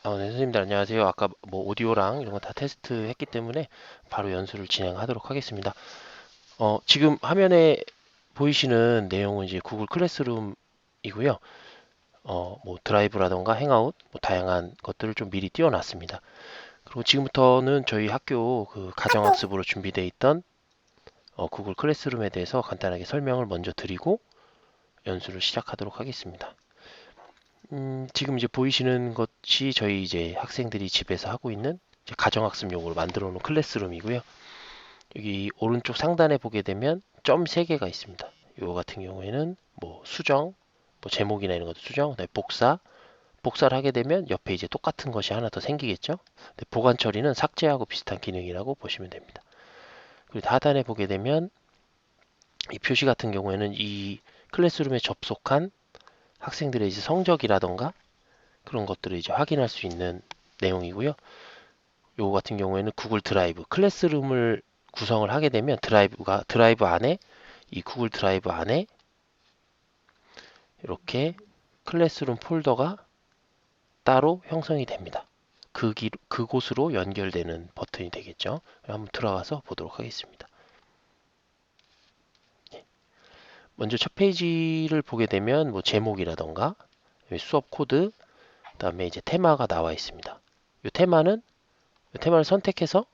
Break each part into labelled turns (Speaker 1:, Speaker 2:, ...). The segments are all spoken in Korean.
Speaker 1: 네, 선생님들 안녕하세요. 아까 뭐 오디오랑 이런 거 다 테스트 했기 때문에 바로 연수를 진행하도록 하겠습니다. 지금 화면에 보이시는 내용은 이제 구글 클래스룸이고요. 뭐 드라이브라던가 행아웃, 뭐 다양한 것들을 좀 미리 띄워놨습니다. 그리고 지금부터는 저희 학교 그 가정학습으로 준비되어 있던 구글 클래스룸에 대해서 간단하게 설명을 먼저 드리고 연수를 시작하도록 하겠습니다. 지금 이제 보이시는 것이 저희 이제 학생들이 집에서 하고 있는 이제 가정학습용으로 만들어 놓은 클래스룸이고요. 여기 오른쪽 상단에 보게 되면 점 3개가 있습니다. 이거 같은 경우에는 뭐 수정, 뭐 제목이나 이런 것도 수정, 그다음에 복사를 하게 되면 옆에 이제 똑같은 것이 하나 더 생기겠죠. 근데 보관 처리는 삭제하고 비슷한 기능이라고 보시면 됩니다. 그리고 하단에 보게 되면 이 표시 같은 경우에는 이 클래스룸에 접속한 학생들의 이제 성적이라던가 그런 것들을 이제 확인할 수 있는 내용이고요. 요거 같은 경우에는 구글 드라이브, 클래스룸을 구성을 하게 되면 드라이브 안에 이 구글 드라이브 안에 이렇게 클래스룸 폴더가 따로 형성이 됩니다. 그곳으로 연결되는 버튼이 되겠죠. 한번 들어가서 보도록 하겠습니다. 먼저 첫 페이지를 보게 되면 뭐 제목이라던가 수업 코드, 그다음에 이제 테마가 나와 있습니다. 이 테마를 선택해서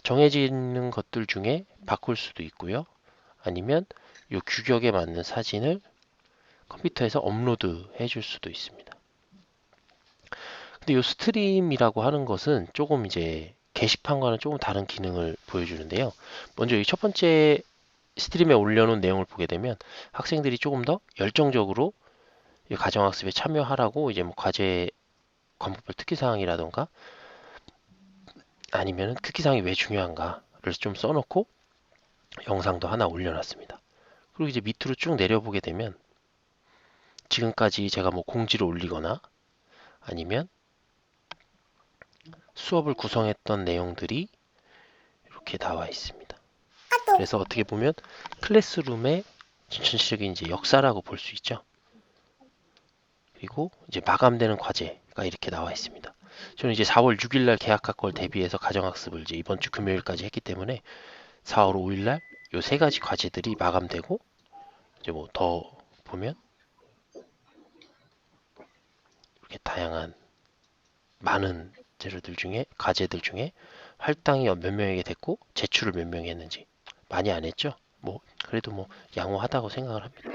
Speaker 1: 정해지는 것들 중에 바꿀 수도 있고요. 아니면 이 규격에 맞는 사진을 컴퓨터에서 업로드 해줄 수도 있습니다. 근데 이 스트림이라고 하는 것은 조금 이제 게시판과는 조금 다른 기능을 보여주는데요. 먼저 이 첫 번째 스트림에 올려놓은 내용을 보게 되면 학생들이 조금 더 열정적으로 이 가정학습에 참여하라고 이제 뭐 과제 과목별 특기사항이라던가 아니면 특기사항이 왜 중요한가를 좀 써놓고 영상도 하나 올려놨습니다. 그리고 이제 밑으로 쭉 내려보게 되면 지금까지 제가 뭐 공지를 올리거나 아니면 수업을 구성했던 내용들이 이렇게 나와 있습니다. 그래서 어떻게 보면 클래스룸의 전체적인 이제 역사라고 볼 수 있죠. 그리고 이제 마감되는 과제가 이렇게 나와 있습니다. 저는 이제 4월 6일 날 개학할 걸 대비해서 가정학습을 이제 이번 주 금요일까지 했기 때문에 4월 5일 날 요 세 가지 과제들이 마감되고 이제 뭐 더 보면 이렇게 다양한 많은 재료들 중에 과제들 중에 할당이 몇 명에게 됐고 제출을 몇 명이 했는지 많이 안 했죠. 뭐 그래도 뭐 양호하다고 생각을 합니다.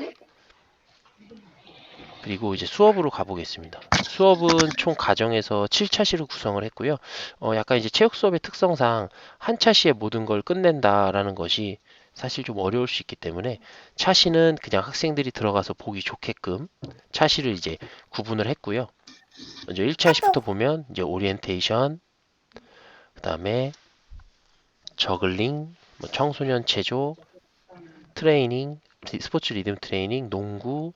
Speaker 1: 그리고 이제 수업으로 가보겠습니다. 수업은 총 가정에서 7차시로 구성을 했고요. 약간 이제 체육 수업의 특성상 한 차시에 모든 걸 끝낸다라는 것이 사실 좀 어려울 수 있기 때문에 차시는 그냥 학생들이 들어가서 보기 좋게끔 차시를 이제 구분을 했고요. 먼저 1차시부터 보면 이제 오리엔테이션, 그다음에 저글링, 뭐 청소년 체조, 트레이닝, 스포츠 리듬 트레이닝, 농구,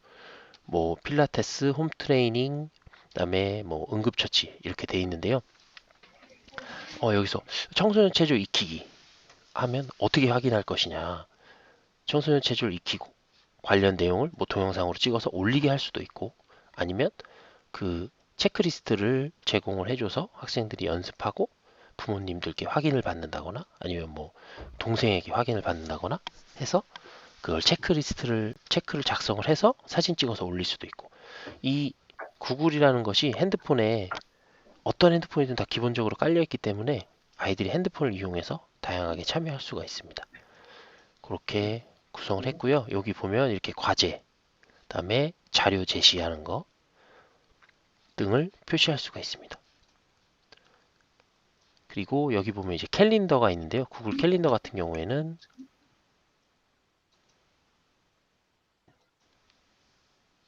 Speaker 1: 뭐 필라테스, 홈 트레이닝, 그다음에 뭐 응급처치 이렇게 돼 있는데요. 여기서 청소년 체조 익히기 하면 어떻게 확인할 것이냐? 청소년 체조를 익히고 관련 내용을 뭐 동영상으로 찍어서 올리게 할 수도 있고 아니면 그 체크리스트를 제공을 해줘서 학생들이 연습하고 부모님들께 확인을 받는다거나 아니면 뭐 동생에게 확인을 받는다거나 해서 그걸 체크를 작성을 해서 사진 찍어서 올릴 수도 있고 이 구글이라는 것이 핸드폰에 어떤 핸드폰이든 다 기본적으로 깔려 있기 때문에 아이들이 핸드폰을 이용해서 다양하게 참여할 수가 있습니다. 그렇게 구성을 했고요. 여기 보면 이렇게 과제, 그다음에 자료 제시하는 거 등을 표시할 수가 있습니다. 그리고 여기 보면 이제 캘린더가 있는데요. 구글 캘린더 같은 경우에는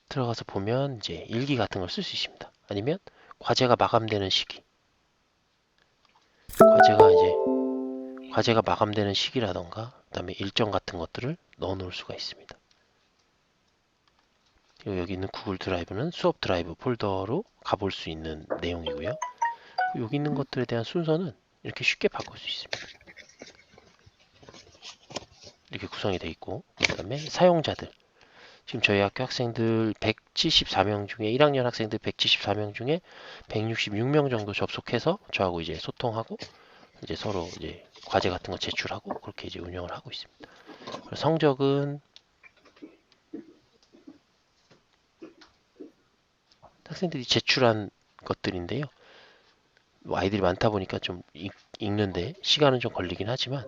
Speaker 1: 들어가서 보면 이제 일기 같은 걸 쓸 수 있습니다. 아니면 과제가 마감되는 시기, 과제가 이제 과제가 마감되는 시기라던가 그다음에 일정 같은 것들을 넣어 놓을 수가 있습니다. 그리고 여기 있는 구글 드라이브는 수업 드라이브 폴더로 가볼 수 있는 내용이고요. 여기 있는 것들에 대한 순서는 이렇게 쉽게 바꿀 수 있습니다. 이렇게 구성이 되어 있고 그다음에 사용자들 지금 저희 학교 학생들 174명 중에 1학년 학생들 174명 중에 166명 정도 접속해서 저하고 이제 소통하고 이제 서로 이제 과제 같은 거 제출하고 그렇게 이제 운영을 하고 있습니다. 성적은 학생들이 제출한 것들인데요. 뭐 아이들이 많다 보니까 좀 읽는데 시간은 좀 걸리긴 하지만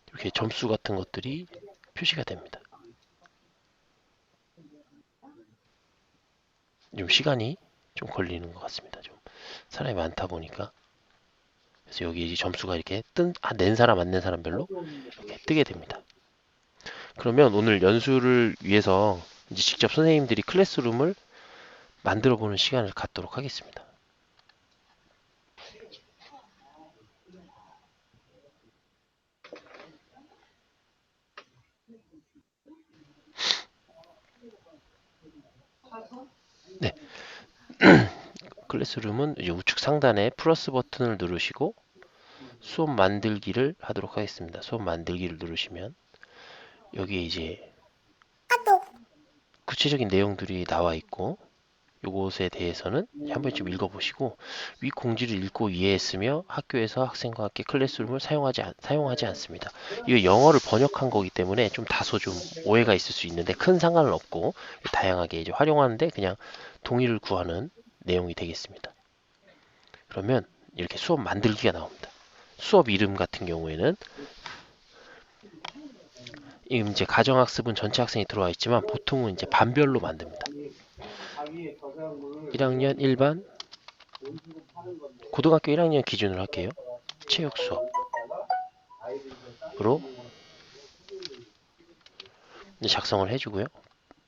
Speaker 1: 이렇게 점수 같은 것들이 표시가 됩니다. 좀 시간이 좀 걸리는 것 같습니다. 좀 사람이 많다 보니까 그래서 여기 점수가 이렇게 낸 사람 안 낸 사람별로 이렇게 뜨게 됩니다. 그러면 오늘 연수를 위해서 이제 직접 선생님들이 클래스룸을 만들어 보는 시간을 갖도록 하겠습니다. 네, 클래스룸은 이제 우측 상단에 플러스 버튼을 누르시고 수업 만들기를 하도록 하겠습니다. 수업 만들기를 누르시면 여기에 이제 구체적인 내용들이 나와 있고 요것에 대해서는 한번 좀 읽어보시고 위 공지를 읽고 이해했으며 학교에서 학생과 함께 클래스룸을 사용하지 않습니다. 이거 영어를 번역한 거기 때문에 좀 다소 좀 오해가 있을 수 있는데 큰 상관은 없고 다양하게 이제 활용하는데 그냥 동의를 구하는 내용이 되겠습니다. 그러면 이렇게 수업 만들기가 나옵니다. 수업 이름 같은 경우에는 이제 가정학습은 전체 학생이 들어와 있지만 보통은 이제 반별로 만듭니다. 1학년 1반 고등학교 1학년 기준으로 할게요. 체육 수업으로 작성을 해주고요.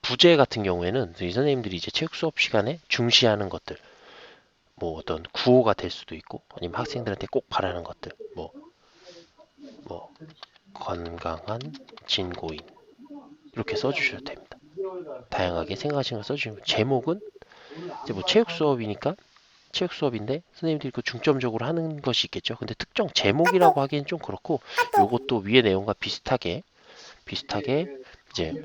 Speaker 1: 부재 같은 경우에는 이 선생님들이 이제 체육 수업 시간에 중시하는 것들, 뭐 어떤 구호가 될 수도 있고, 아니면 학생들한테 꼭 바라는 것들, 뭐 건강한 진고인 이렇게 써주셔도 됩니다. 다양하게 생각하시는 걸 써주시면 제목은 이제 뭐 체육 수업이니까 체육 수업인데 선생님들이 그 중점적으로 하는 것이 있겠죠. 근데 특정 제목이라고 하기엔 좀 그렇고 요것도 위의 내용과 비슷하게 이제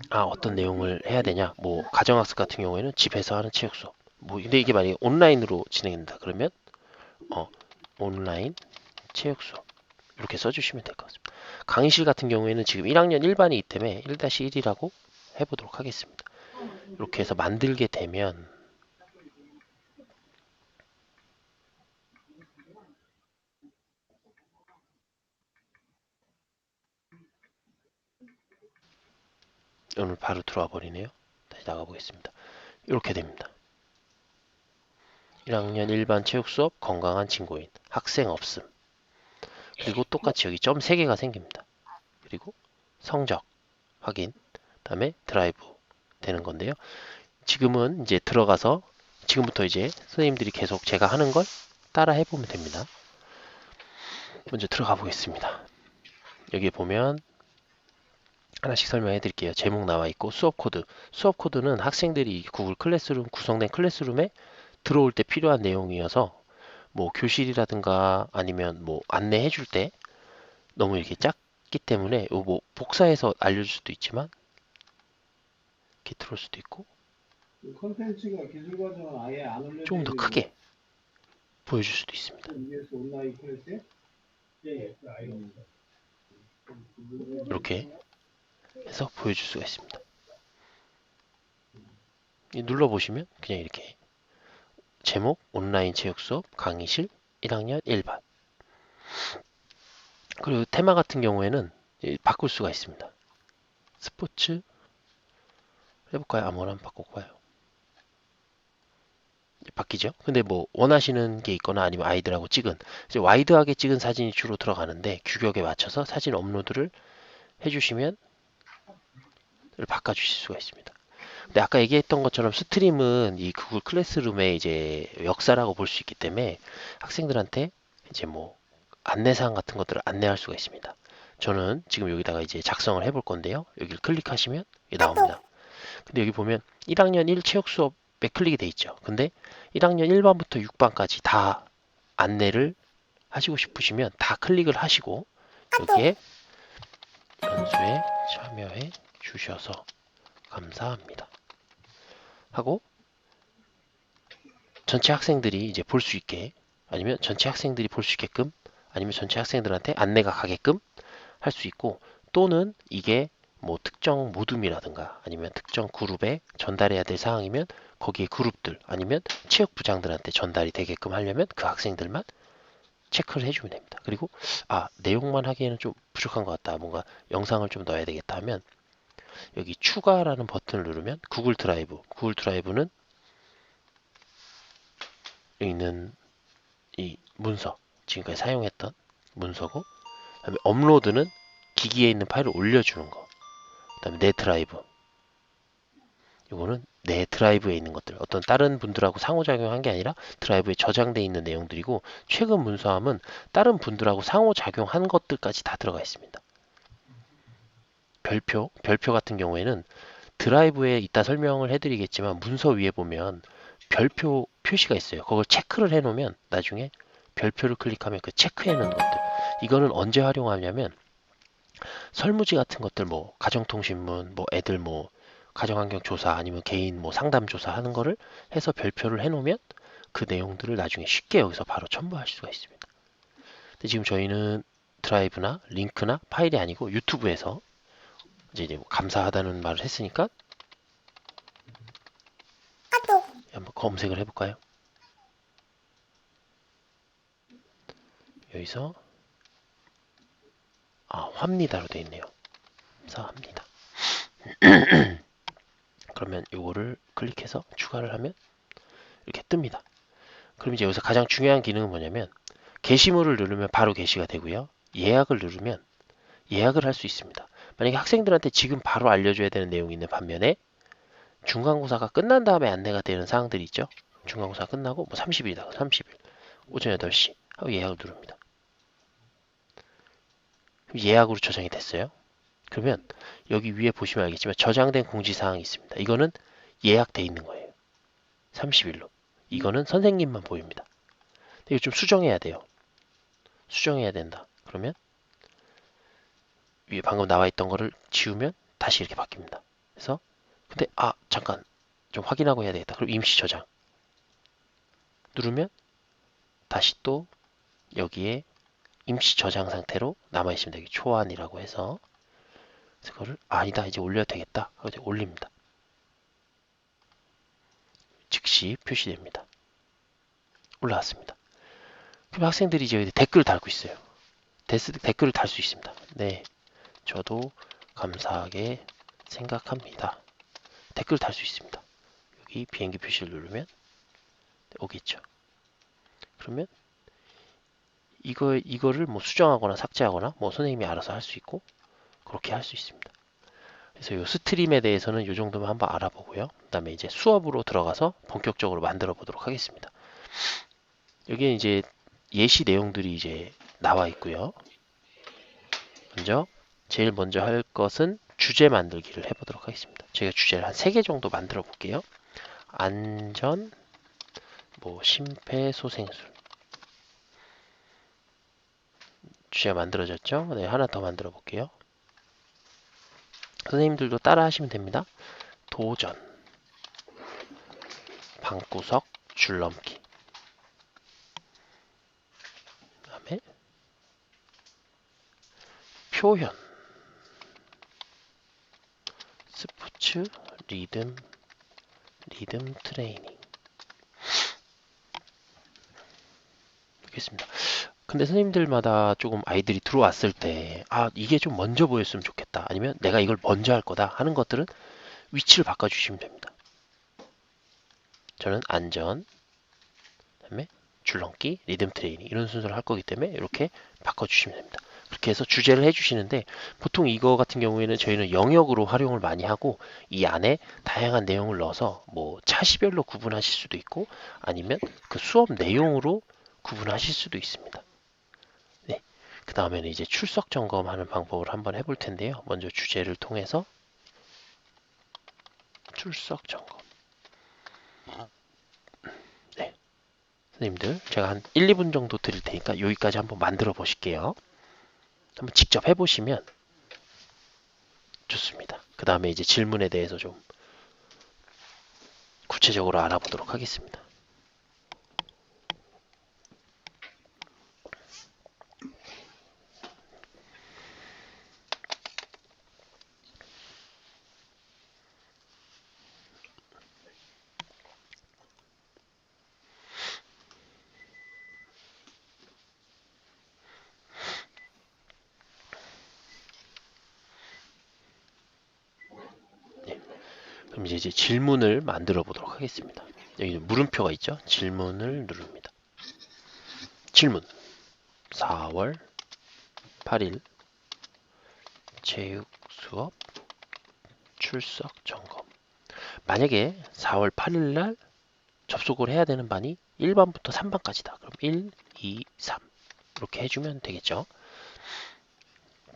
Speaker 1: 어떤 내용을 해야 되냐. 뭐 가정학습 같은 경우에는 집에서 하는 체육 수업. 뭐 근데 이게 만약에 온라인으로 진행된다. 그러면 온라인 체육 수업 이렇게 써주시면 될 것 같습니다. 강의실 같은 경우에는 지금 1학년 1반이기 때문에 1-1이라고 해보도록 하겠습니다. 이렇게 해서 만들게 되면 오늘 바로 들어와 버리네요. 다시 나가 보겠습니다. 이렇게 됩니다. 1학년 1반 체육 수업 건강한 친구인 학생 없음. 그리고 똑같이 여기 점 3개가 생깁니다. 그리고 성적 확인 다음에 드라이브 되는 건데요. 지금은 이제 들어가서 지금부터 이제 선생님들이 계속 제가 하는 걸 따라 해보면 됩니다. 먼저 들어가 보겠습니다. 여기 보면 하나씩 설명해 드릴게요. 제목 나와 있고 수업 코드. 수업 코드는 학생들이 구글 클래스룸 구성된 클래스룸에 들어올 때 필요한 내용이어서 뭐 교실이라든가 아니면 뭐 안내해 줄 때 너무 이렇게 작기 때문에 뭐 복사해서 알려줄 수도 있지만 이렇게 들어올 수도 있고
Speaker 2: 콘텐츠가 기술 과정은 아예 안 올려져
Speaker 1: 조금 더
Speaker 2: 있는
Speaker 1: 크게 보여줄 수도 있습니다.
Speaker 2: EBS 온라인 클래스에? 예,
Speaker 1: 이렇게 해서 보여줄 수가 있습니다. 눌러보시면 그냥 이렇게 제목 온라인 체육 수업 강의실 1학년 1반 그리고 테마 같은 경우에는 바꿀 수가 있습니다. 스포츠 해볼까요? 아무거나 한번 바꿔봐요. 바뀌죠? 근데 뭐 원하시는 게 있거나 아니면 아이들하고 찍은 이제 와이드하게 찍은 사진이 주로 들어가는데 규격에 맞춰서 사진 업로드를 해주시면 바꿔주실 수가 있습니다. 근데 아까 얘기했던 것처럼 스트림은 이 구글 클래스룸의 이제 역사라고 볼 수 있기 때문에 학생들한테 이제 뭐 안내사항 같은 것들을 안내할 수가 있습니다. 저는 지금 여기다가 이제 작성을 해볼 건데요. 여기를 클릭하시면 이게 나옵니다. 근데 여기 보면 1학년 1 체육 수업 클릭이 돼 있죠. 근데 1학년 1반부터 6반까지 다 안내를 하시고 싶으시면 다 클릭을 하시고 여기에 연수에 참여해 주셔서 감사합니다 하고 전체 학생들이 이제 볼 수 있게 아니면 전체 학생들이 볼 수 있게끔 아니면 전체 학생들한테 안내가 가게끔 할 수 있고 또는 이게 뭐 특정 모둠이라든가 아니면 특정 그룹에 전달해야 될 사항이면 거기에 그룹들 아니면 체육부장들한테 전달이 되게끔 하려면 그 학생들만 체크를 해주면 됩니다. 그리고 내용만 하기에는 좀 부족한 것 같다. 뭔가 영상을 좀 넣어야 되겠다 하면 여기 추가라는 버튼을 누르면 구글 드라이브는 여기 있는 이 문서 지금까지 사용했던 문서고 그다음에 업로드는 기기에 있는 파일을 올려주는 거 그다음에 내 드라이브 이거는 내 드라이브에 있는 것들 어떤 다른 분들하고 상호작용한 게 아니라 드라이브에 저장돼 있는 내용들이고 최근 문서함은 다른 분들하고 상호작용한 것들까지 다 들어가 있습니다. 별표 같은 경우에는 드라이브에 이따 설명을 해드리겠지만 문서 위에 보면 별표 표시가 있어요. 그걸 체크를 해놓으면 나중에 별표를 클릭하면 그 체크해 놓은 것들 이거는 언제 활용하냐면 설무지 같은 것들 뭐 가정통신문 뭐 애들 뭐 가정환경 조사 아니면 개인 뭐 상담 조사 하는 거를 해서 별표를 해놓으면 그 내용들을 나중에 쉽게 여기서 바로 첨부할 수가 있습니다. 근데 지금 저희는 드라이브나 링크나 파일이 아니고 유튜브에서 이제 뭐 감사하다는 말을 했으니까 한번 검색을 해볼까요? 여기서 화입니다로 되어 있네요. 감사합니다. 그러면 요거를 클릭해서 추가를 하면 이렇게 뜹니다. 그럼 이제 여기서 가장 중요한 기능은 뭐냐면 게시물을 누르면 바로 게시가 되고요. 예약을 누르면 예약을 할 수 있습니다. 만약에 학생들한테 지금 바로 알려줘야 되는 내용이 있는 반면에 중간고사가 끝난 다음에 안내가 되는 사항들이 있죠. 중간고사 끝나고 뭐 30일이다. 30일 오전 8시 하고 예약을 누릅니다. 그럼 예약으로 저장이 됐어요. 그러면 여기 위에 보시면 알겠지만 저장된 공지사항이 있습니다. 이거는 예약돼 있는 거예요. 30일로. 이거는 선생님만 보입니다. 이거 좀 수정해야 돼요. 수정해야 된다. 그러면 위에 방금 나와 있던 거를 지우면 다시 이렇게 바뀝니다. 그래서 근데 잠깐 좀 확인하고 해야 되겠다. 그럼 임시 저장 누르면 다시 또 여기에 임시 저장 상태로 남아 있습니다. 여기 초안이라고 해서 그래서 그거를 아니다 이제 올려야 되겠다. 하고 이제 올립니다. 즉시 표시됩니다. 올라왔습니다. 그럼 학생들이 이제 댓글을 달고 있어요. 댓글을 달 수 있습니다. 네, 저도 감사하게 생각합니다. 댓글 달 수 있습니다. 여기 비행기 표시를 누르면 오겠죠. 그러면 이거를 뭐 수정하거나 삭제하거나 뭐 선생님이 알아서 할 수 있고 그렇게 할 수 있습니다. 그래서 이 스트림에 대해서는 이 정도만 한번 알아보고요. 그다음에 이제 수업으로 들어가서 본격적으로 만들어 보도록 하겠습니다. 여기에 이제 예시 내용들이 이제 나와 있고요. 제일 먼저 할 것은 주제 만들기를 해보도록 하겠습니다. 제가 주제를 한 3개 정도 만들어 볼게요. 안전, 뭐 심폐소생술. 주제가 만들어졌죠? 네, 하나 더 만들어 볼게요. 선생님들도 따라 하시면 됩니다. 도전, 방구석, 줄넘기. 그 다음에 표현, 스포츠, 리듬 트레이닝. 알겠습니다. 근데 선생님들마다 조금 아이들이 들어왔을 때 이게 좀 먼저 보였으면 좋겠다 아니면 내가 이걸 먼저 할 거다 하는 것들은 위치를 바꿔주시면 됩니다. 저는 안전, 그다음에 줄넘기, 리듬 트레이닝 이런 순서를 할 거기 때문에 이렇게 바꿔주시면 됩니다. 그렇게 해서 주제를 해주시는데 보통 이거 같은 경우에는 저희는 영역으로 활용을 많이 하고 이 안에 다양한 내용을 넣어서 뭐 차시별로 구분하실 수도 있고 아니면 그 수업 내용으로 구분하실 수도 있습니다. 네, 그 다음에는 이제 출석 점검하는 방법을 한번 해볼 텐데요. 먼저 주제를 통해서 출석 점검. 선생님들 제가 한 1, 2분 정도 드릴 테니까 여기까지 한번 만들어 보실게요. 한번 직접 해보시면 좋습니다. 그 다음에 이제 질문에 대해서 좀 구체적으로 알아보도록 하겠습니다. 네. 그럼 이제 질문을 만들어 보도록 하겠습니다. 여기 물음표가 있죠? 질문을 누릅니다. 질문 4월 8일 체육 수업 출석 점검. 만약에 4월 8일 날 접속을 해야 되는 반이 1반부터 3반까지다. 그럼 1, 2, 3 이렇게 해주면 되겠죠.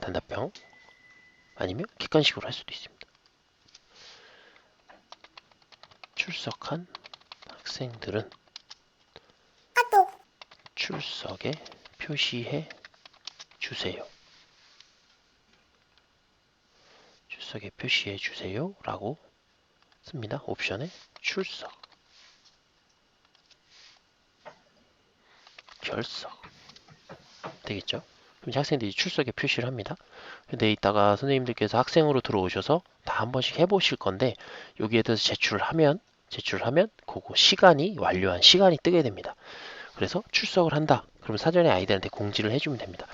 Speaker 1: 단답형 아니면 객관식으로 할 수도 있습니다. 출석한 학생들은 출석에 표시해 주세요. 출석에 표시해 주세요 라고 씁니다. 옵션에 출석, 결석 되겠죠. 그럼 이제 학생들이 출석에 표시를 합니다. 근데 이따가 선생님들께서 학생으로 들어오셔서 다 한 번씩 해보실 건데 여기에 대해서 제출을 하면 그거 시간이 완료한 시간이 뜨게 됩니다. 그래서 출석을 한다. 그럼 사전에 아이들한테 공지를 해주면 됩니다.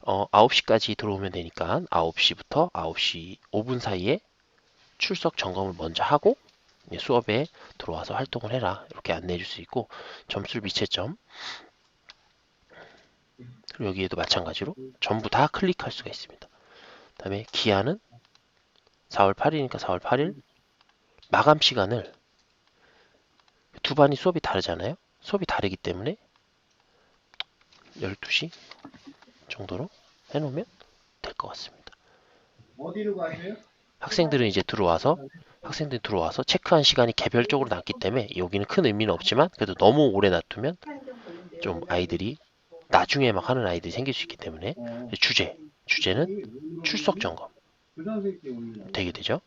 Speaker 1: 9시까지 들어오면 되니까 9시부터 9시 5분 사이에 출석 점검을 먼저 하고 수업에 들어와서 활동을 해라. 이렇게 안내해 줄 수 있고 점수를 미채점 그리고 여기에도 마찬가지로 전부 다 클릭할 수가 있습니다. 그 다음에 기한은 4월 8일이니까 4월 8일 마감 시간을 두 반이 수업이 다르잖아요. 수업이 다르기 때문에 12시 정도로 해놓으면 될 것 같습니다.
Speaker 2: 어디로 가세요?
Speaker 1: 학생들이 들어와서 체크한 시간이 개별적으로 났기 때문에 여기는 큰 의미는 없지만 그래도 너무 오래 놔두면 좀 아이들이 나중에 막 하는 아이들이 생길 수 있기 때문에 주제는 출석 점검 되게 되죠.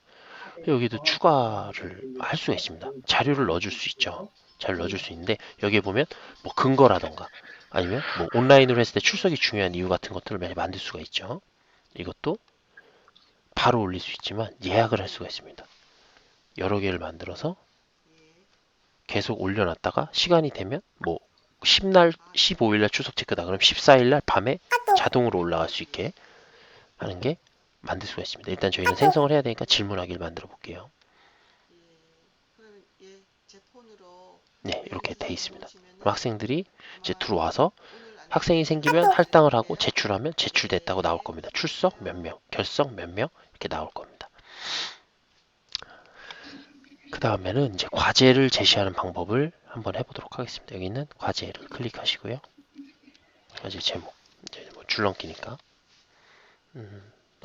Speaker 1: 여기도 추가를 할 수가 있습니다. 자료를 넣어줄 수 있죠. 자료를 넣어줄 수 있는데 여기에 보면 뭐 근거라던가 아니면 뭐 온라인으로 했을 때 출석이 중요한 이유 같은 것들을 많이 만들 수가 있죠. 이것도 바로 올릴 수 있지만 예약을 할 수가 있습니다. 여러 개를 만들어서 계속 올려놨다가 시간이 되면 뭐 10날, 15일날 출석 체크다. 그럼 14일날 밤에 자동으로 올라갈 수 있게 하는 게 만들 수가 있습니다. 일단 저희는 생성을 해야 되니까 질문하기를 만들어 볼게요. 네, 이렇게 돼 있습니다. 그럼 학생들이 이제 들어와서 학생이 생기면 할당을 하고 제출하면 제출됐다고 나올 겁니다. 출석 몇 명, 결석 몇 명 이렇게 나올 겁니다. 그 다음에는 이제 과제를 제시하는 방법을 한번 해보도록 하겠습니다. 여기 있는 과제를 클릭하시고요. 과제 제목 이제 뭐 줄넘기니까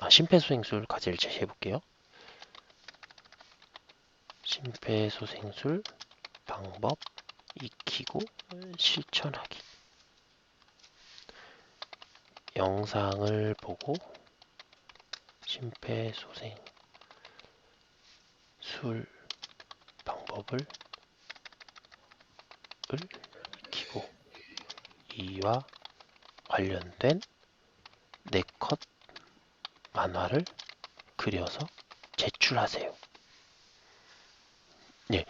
Speaker 1: 심폐소생술 과제를 제시해 볼게요. 심폐소생술 방법 익히고 실천하기. 영상을 보고 심폐소생술 방법을 익히고 이와 관련된 4컷 만화를 그려서 제출하세요. 예,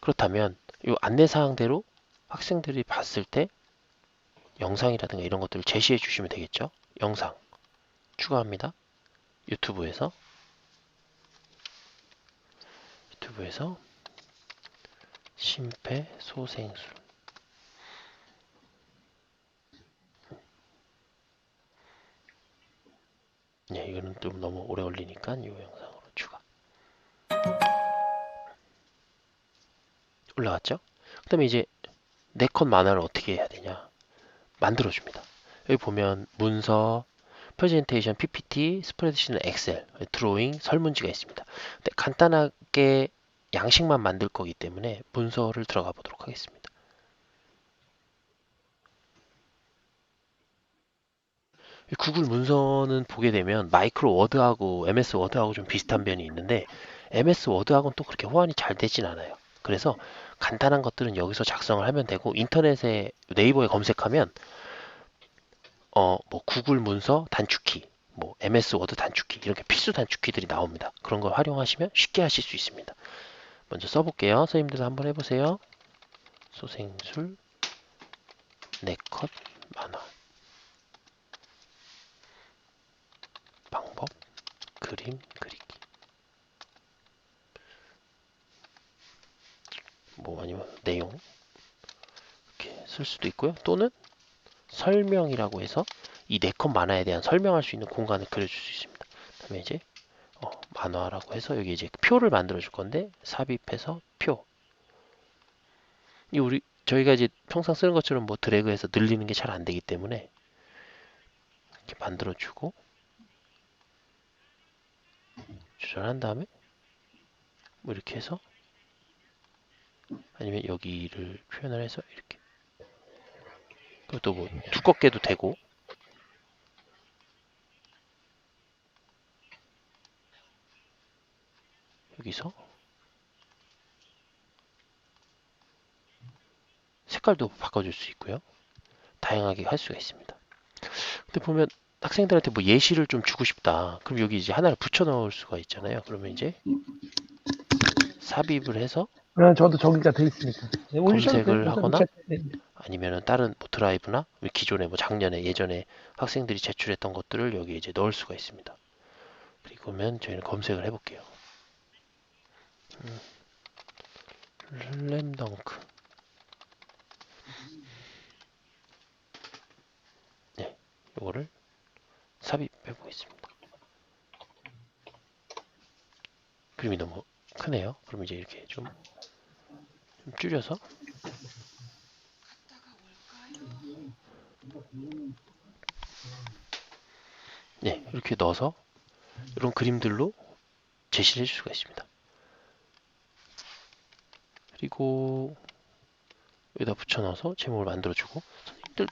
Speaker 1: 그렇다면 이 안내사항대로 학생들이 봤을 때 영상이라든가 이런 것들을 제시해 주시면 되겠죠. 영상 추가합니다. 유튜브에서 심폐소생술 네, 이거는 좀 너무 오래 걸리니까 이 영상으로 추가 올라갔죠. 그 다음에 이제 4컷 만화를 어떻게 해야 되냐 만들어줍니다. 여기 보면 문서, 프레젠테이션, PPT, 스프레드시트, 엑셀, 드로잉, 설문지가 있습니다. 근데 간단하게 양식만 만들 거기 때문에 문서를 들어가 보도록 하겠습니다. 구글 문서는 보게 되면 마이크로 워드하고 MS 워드하고 좀 비슷한 면이 있는데 MS 워드하고는 또 그렇게 호환이 잘 되진 않아요. 그래서 간단한 것들은 여기서 작성을 하면 되고 인터넷에 네이버에 검색하면 뭐 구글 문서 단축키, 뭐 MS 워드 단축키 이렇게 필수 단축키들이 나옵니다. 그런 걸 활용하시면 쉽게 하실 수 있습니다. 먼저 써볼게요. 선생님들 한번 해보세요. 소생술, 네컷, 만화, 방법, 그림 그리기. 뭐 아니면 내용 이렇게 쓸 수도 있고요. 또는 설명이라고 해서 이 네컷 만화에 대한 설명할 수 있는 공간을 그려줄 수 있습니다. 그다음에 이제 만화라고 해서 여기 이제 표를 만들어 줄 건데 삽입해서 표. 이 우리 저희가 이제 평상 쓰는 것처럼 뭐 드래그해서 늘리는 게 잘 안 되기 때문에 이렇게 만들어 주고 조절한 다음에 뭐 이렇게 해서 아니면 여기를 표현을 해서 이렇게 그것도 뭐 두껍게도 되고 여기서 색깔도 바꿔줄 수 있고요. 다양하게 할 수가 있습니다. 근데 보면 학생들한테 뭐 예시를 좀 주고 싶다. 그럼 여기 이제 하나를 붙여 넣을 수가 있잖아요. 그러면 이제 삽입을 해서
Speaker 3: 그럼 저도 저기가 돼 있으니까. 네, 올리셔도 돼요.
Speaker 1: 검색을
Speaker 3: 어차피
Speaker 1: 하거나
Speaker 3: 네.
Speaker 1: 아니면은 다른 뭐 드라이브나 기존에 뭐 작년에 예전에 학생들이 제출했던 것들을 여기에 이제 넣을 수가 있습니다. 그러면 저희는 검색을 해볼게요. 슬램덩크. 네, 이거를 삽입해 보겠습니다. 그림이 너무 크네요. 그럼 이제 이렇게 좀 줄여서 네, 이렇게 넣어서 이런 그림들로 제시를 해줄 수가 있습니다. 그리고 여기다 붙여 넣어서 제목을 만들어주고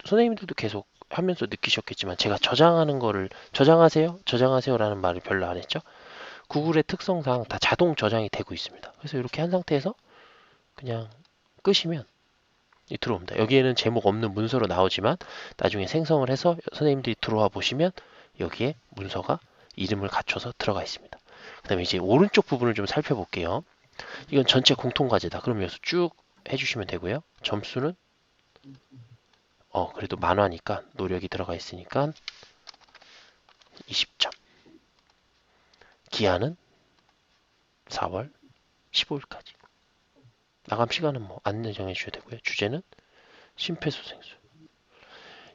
Speaker 1: 선생님들도 계속 하면서 느끼셨겠지만 제가 저장하는 거를 저장하세요 라는 말을 별로 안 했죠. 구글의 특성상 다 자동 저장이 되고 있습니다. 그래서 이렇게 한 상태에서 그냥 끄시면 들어옵니다. 여기에는 제목 없는 문서로 나오지만 나중에 생성을 해서 선생님들이 들어와 보시면 여기에 문서가 이름을 갖춰서 들어가 있습니다. 그 다음에 이제 오른쪽 부분을 좀 살펴볼게요. 이건 전체 공통과제다. 그럼 여기서 쭉 해주시면 되고요. 점수는 그래도 만화니까 노력이 들어가 있으니까 20점. 기한은 4월 15일까지. 마감 시간은 뭐 안 정해주셔야 되고요. 주제는 심폐소생술.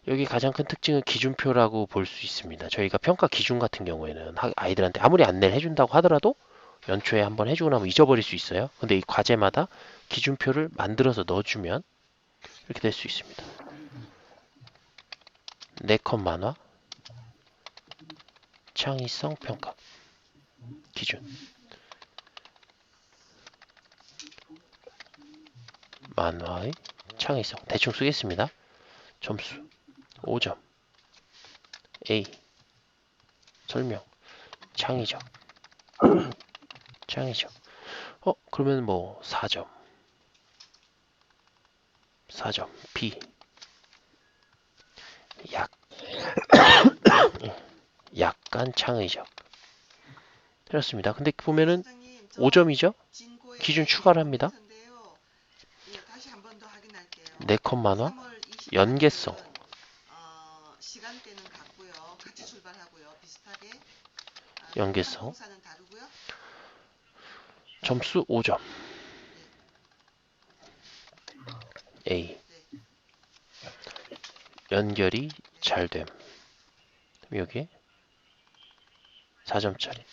Speaker 1: 여기 가장 큰 특징은 기준표라고 볼 수 있습니다. 저희가 평가 기준 같은 경우에는 아이들한테 아무리 안내를 해준다고 하더라도 연초에 한번 해주고 나면 잊어버릴 수 있어요. 근데 이 과제마다 기준표를 만들어서 넣어주면 이렇게 될 수 있습니다. 네컷 만화, 창의성 평가, 기준. 만화의 창의성. 대충 쓰겠습니다. 점수 5점. A. 설명. 창의적. 창의적. 그러면 뭐 4점. 4점. B. 약간 창의적. 그렇습니다. 근데 보면은 5점이죠? 기준 추가를 합니다. 네컷 만화, 연계성. 연계성. 점수 5점. A. 연결이 잘 됨. 여기에 4점짜리.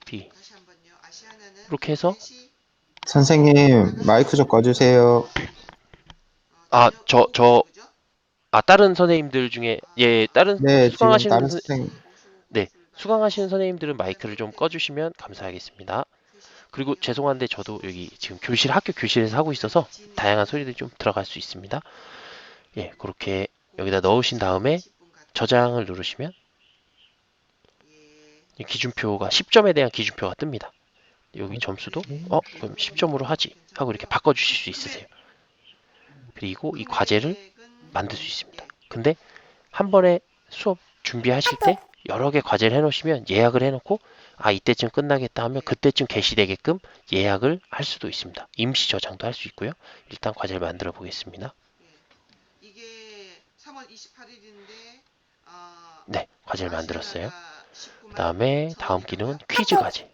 Speaker 1: B. 이렇게 해서
Speaker 4: 선생님, 마이크 좀 꺼주세요.
Speaker 1: 다른 선생님들 중에 다른
Speaker 4: 네, 지금
Speaker 1: 수강하시는
Speaker 4: 다른 선생님,
Speaker 1: 네, 수강하시는 선생님들은 마이크를 좀 꺼주시면 감사하겠습니다. 그리고 죄송한데 저도 여기 지금 학교 교실에서 하고 있어서 다양한 소리들이 좀 들어갈 수 있습니다. 예, 그렇게 여기다 넣으신 다음에 저장을 누르시면
Speaker 5: 예.
Speaker 1: 이 기준표가 10점에 대한 기준표가 뜹니다. 여기 점수도 그럼 10점으로 하지 하고 이렇게 바꿔주실 수 있으세요. 그리고 이 과제를 만들 수 있습니다. 근데 한 번에 수업 준비하실 때 여러 개 과제를 해놓으시면 예약을 해놓고 이때쯤 끝나겠다 하면 그때쯤 개시되게끔 예약을 할 수도 있습니다. 임시 저장도 할 수 있고요. 일단 과제를 만들어 보겠습니다.
Speaker 5: 이게 3월 28일인데
Speaker 1: 네, 과제를 만들었어요. 그 다음에 다음 기능은 퀴즈 과제.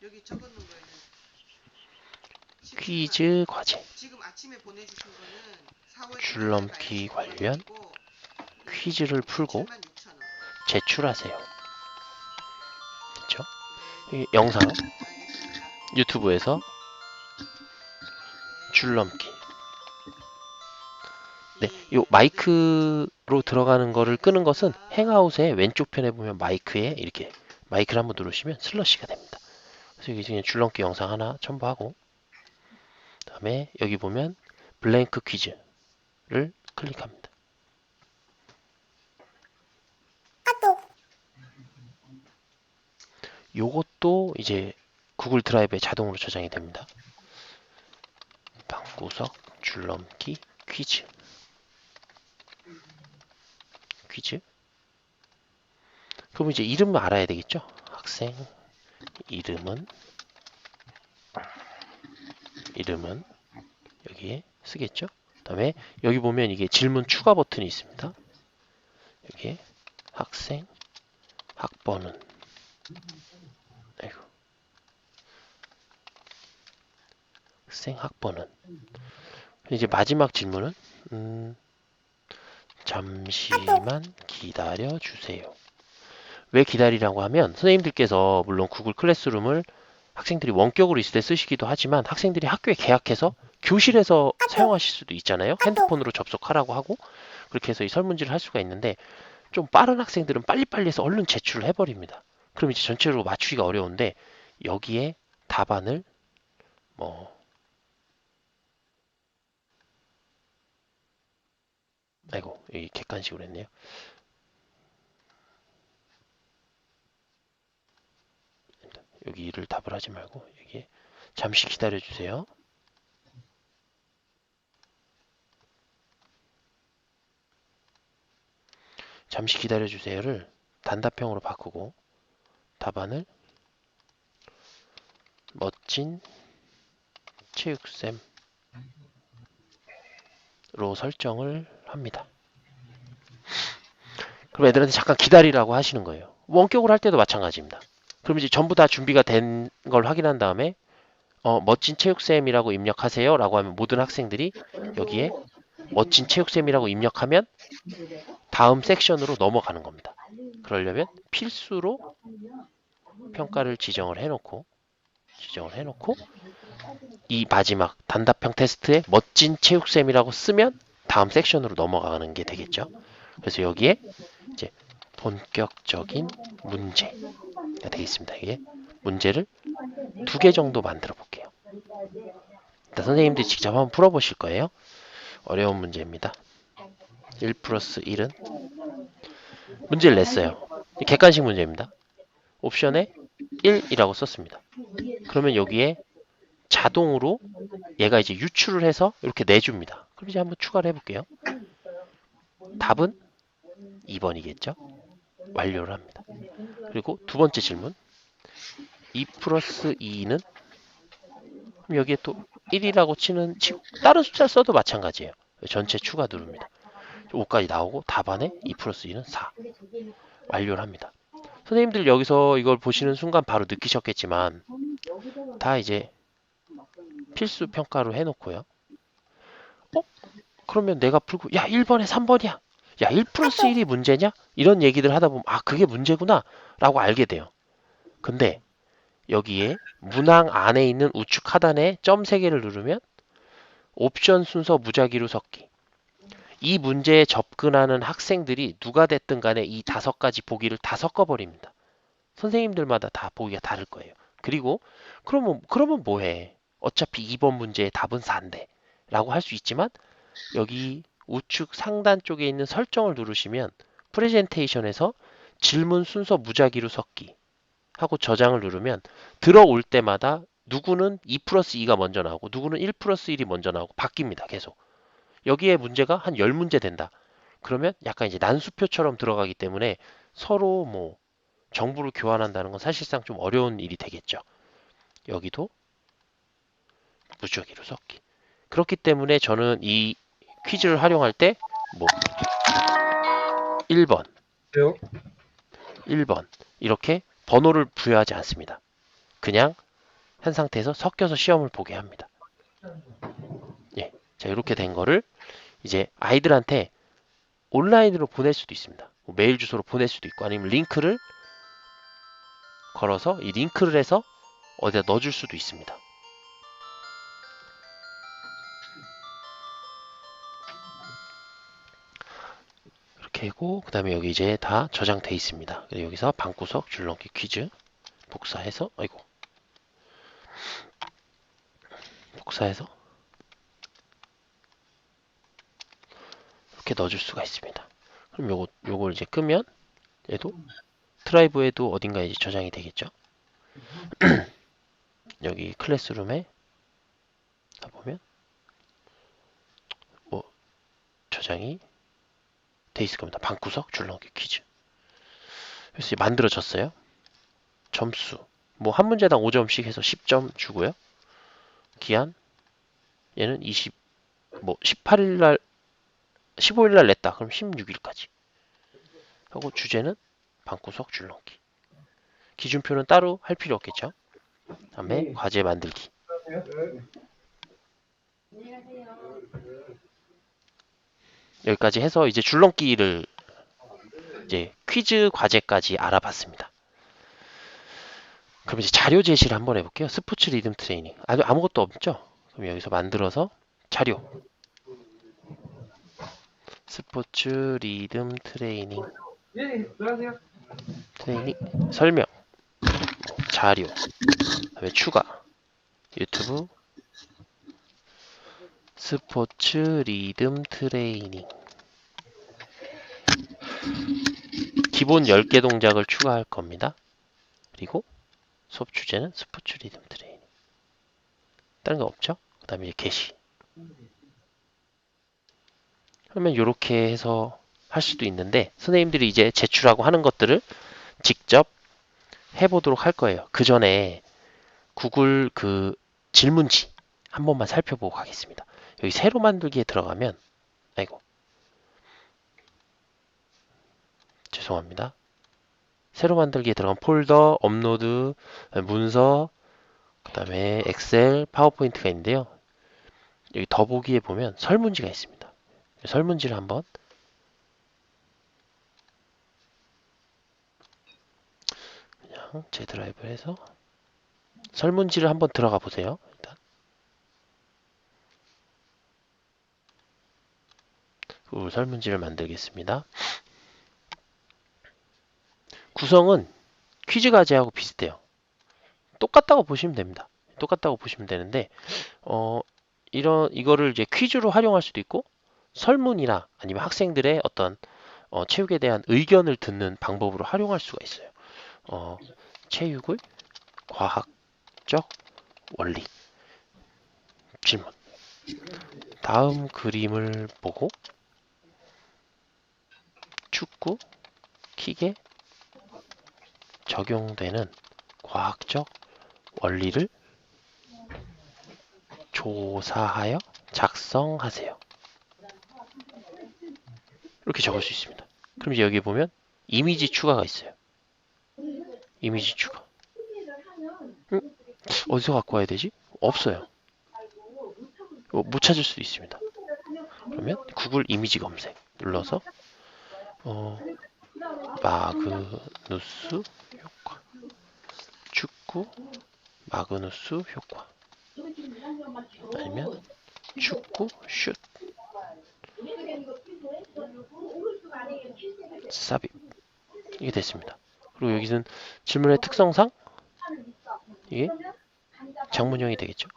Speaker 5: 여기 적어놓은 거는
Speaker 1: 퀴즈 과제.
Speaker 5: 지금 아침에 보내주신 거는 4월
Speaker 1: 줄넘기 관련 퀴즈를 풀고 제출하세요. 그렇죠? 이 영상 유튜브에서 줄넘기. 네, 요 마이크로 들어가는 거를 끄는 것은 행아웃의 왼쪽 편에 보면 마이크에 이렇게 마이크를 한번 누르시면 슬러시가 됩니다. 그래서 여기 지금 줄넘기 영상 하나 첨부하고 그다음에 여기 보면 블랭크 퀴즈를 클릭합니다. 요것도 이제 구글 드라이브에 자동으로 저장이 됩니다. 방구석 줄넘기 퀴즈. 그럼 이제 이름을 알아야 되겠죠? 학생 이름은 여기에 쓰겠죠? 그다음에 여기 보면 이게 질문 추가 버튼이 있습니다. 여기에 학생 학번은 학생 학번은 이제 마지막 질문은 잠시만 기다려 주세요. 왜 기다리라고 하면 선생님들께서 물론 구글 클래스룸을 학생들이 원격으로 있을 때 쓰시기도 하지만 학생들이 학교에 개학해서 교실에서 사용하실 수도 있잖아요. 핸드폰으로 접속하라고 하고 그렇게 해서 이 설문지를 할 수가 있는데 좀 빠른 학생들은 빨리빨리 해서 얼른 제출을 해버립니다. 그럼 이제 전체적으로 맞추기가 어려운데 여기에 답안을 아이고 여기 객관식으로 했네요. 여기를 답을 하지 말고 여기에 잠시 기다려 주세요. 잠시 기다려 주세요를 단답형으로 바꾸고 답안을 멋진 체육쌤으로 설정을 합니다. 그럼 애들한테 잠깐 기다리라고 하시는 거예요. 원격으로 할 때도 마찬가지입니다. 그럼 이제 전부 다 준비가 된 걸 확인한 다음에 멋진 체육쌤이라고 입력하세요 라고 하면 모든 학생들이 여기에 멋진 체육쌤이라고 입력하면 다음 섹션으로 넘어가는 겁니다. 그러려면 필수로 평가를 지정을 해놓고 이 마지막 단답형 테스트에 멋진 체육쌤이라고 쓰면 다음 섹션으로 넘어가는 게 되겠죠. 그래서 여기에 이제 본격적인 문제가 되겠습니다. 이게 문제를 2개 정도 만들어 볼게요. 일단 선생님들이 직접 한번 풀어보실 거예요. 어려운 문제입니다. 1 플러스 1은 문제를 냈어요. 객관식 문제입니다. 옵션에 1이라고 썼습니다. 그러면 여기에 자동으로 얘가 이제 유출을 해서 이렇게 내줍니다. 그럼 이제 한번 추가를 해볼게요. 답은 2번이겠죠? 완료를 합니다. 그리고 두 번째 질문 2 플러스 2는 여기에 또 1이라고 치고 다른 숫자를 써도 마찬가지예요. 전체 추가 누릅니다. 5까지 나오고 답안에 2 플러스 2는 4 완료를 합니다. 선생님들 여기서 이걸 보시는 순간 바로 느끼셨겠지만 다 이제 필수 평가로 해놓고요. 그러면 내가 풀고 야 1번에 3번이야. 야 1 플러스 1이 문제냐? 이런 얘기들 하다 보면 그게 문제구나 라고 알게 돼요. 근데 여기에 문항 안에 있는 우측 하단에 점 3개를 누르면 옵션 순서 무작위로 섞기. 이 문제에 접근하는 학생들이 누가 됐든 간에 이 5가지 보기를 다 섞어버립니다. 선생님들마다 다 보기가 다를 거예요. 그리고 그러면 뭐해? 어차피 2번 문제의 답은 4인데 라고 할 수 있지만 여기 우측 상단 쪽에 있는 설정을 누르시면 프레젠테이션에서 질문 순서 무작위로 섞기 하고 저장을 누르면 들어올 때마다 누구는 2 플러스 2가 먼저 나오고 누구는 1 플러스 1이 먼저 나오고 바뀝니다. 계속. 여기에 문제가 한 10문제 된다. 그러면 약간 이제 난수표처럼 들어가기 때문에 서로 뭐 정보를 교환한다는 건 사실상 좀 어려운 일이 되겠죠. 여기도 무작위로 섞기. 그렇기 때문에 저는 이 퀴즈를 활용할 때 뭐 1번, 1번 이렇게 번호를 부여하지 않습니다. 그냥 한 상태에서 섞여서 시험을 보게 합니다. 예, 자 이렇게 된 거를 이제 아이들한테 온라인으로 보낼 수도 있습니다. 뭐 메일 주소로 보낼 수도 있고 아니면 링크를 걸어서 이 링크를 해서 어디다 넣어줄 수도 있습니다. 이렇게 하고 그 다음에 여기 이제 다 저장돼 있습니다. 여기서 방구석 줄넘기 퀴즈 복사해서 복사해서 이렇게 넣어줄 수가 있습니다. 그럼 요걸 이제 끄면 얘도 드라이브에도 어딘가에 이제 저장이 되겠죠. 여기 클래스룸에 가보면 뭐 저장이 돼 있을 겁니다. 방구석 줄넘기 퀴즈. 그래서 만들어졌어요. 점수 뭐 한 문제당 5점씩 해서 10점 주고요. 기한 얘는 18일 날 15일 날 냈다. 그럼 16일까지. 하고 주제는 방구석 줄넘기. 기준표는 따로 할 필요 없겠죠. 다음에 과제 만들기. 여기까지 해서 이제 줄넘기를 이제 퀴즈 과제까지 알아봤습니다. 그럼 이제 자료 제시를 한번 해볼게요. 스포츠 리듬 트레이닝. 아무것도 없죠? 그럼 여기서 만들어서 자료. 스포츠 리듬 트레이닝. 트레이닝 설명. 자료. 그다음에 추가. 유튜브 스포츠 리듬 트레이닝. 기본 10개 동작을 추가할 겁니다. 그리고 수업 주제는 스포츠 리듬 트레이닝. 다른 거 없죠? 그 다음에 게시. 그러면 이렇게 해서 할 수도 있는데 선생님들이 이제 제출하고 하는 것들을 직접 해보도록 할 거예요. 그 전에 구글 그 질문지 한 번만 살펴보고 가겠습니다. 여기 새로 만들기에 들어가면 죄송합니다. 새로 만들기에 들어간 폴더, 업로드, 문서, 그 다음에 엑셀, 파워포인트가 있는데요. 여기 더보기에 보면 설문지가 있습니다. 설문지를 한번 그냥 제 드라이브를 해서 설문지를 한번 들어가 보세요. 일단 그 설문지를 만들겠습니다. 구성은 퀴즈 과제하고 비슷해요. 똑같다고 보시면 됩니다. 똑같다고 보시면 되는데 이거를 이제 퀴즈로 활용할 수도 있고 설문이나 아니면 학생들의 어떤 체육에 대한 의견을 듣는 방법으로 활용할 수가 있어요. 체육의 과학적 원리. 질문. 다음 그림을 보고 축구 킥에 적용되는 과학적 원리를 조사하여 작성하세요. 이렇게 적을 수 있습니다. 그럼 이제 여기 보면 이미지 추가가 있어요. 이미지 추가. 어디서 갖고 와야 되지? 없어요. 못 찾을 수도 있습니다. 그러면 구글 이미지 검색 눌러서 마그누스 효과, 축구 마그누스 효과, 아니면 축구 슛 삽입. 이게 됐습니다. 그리고 여기는 질문의 특성상 이게 장문형이 되겠죠.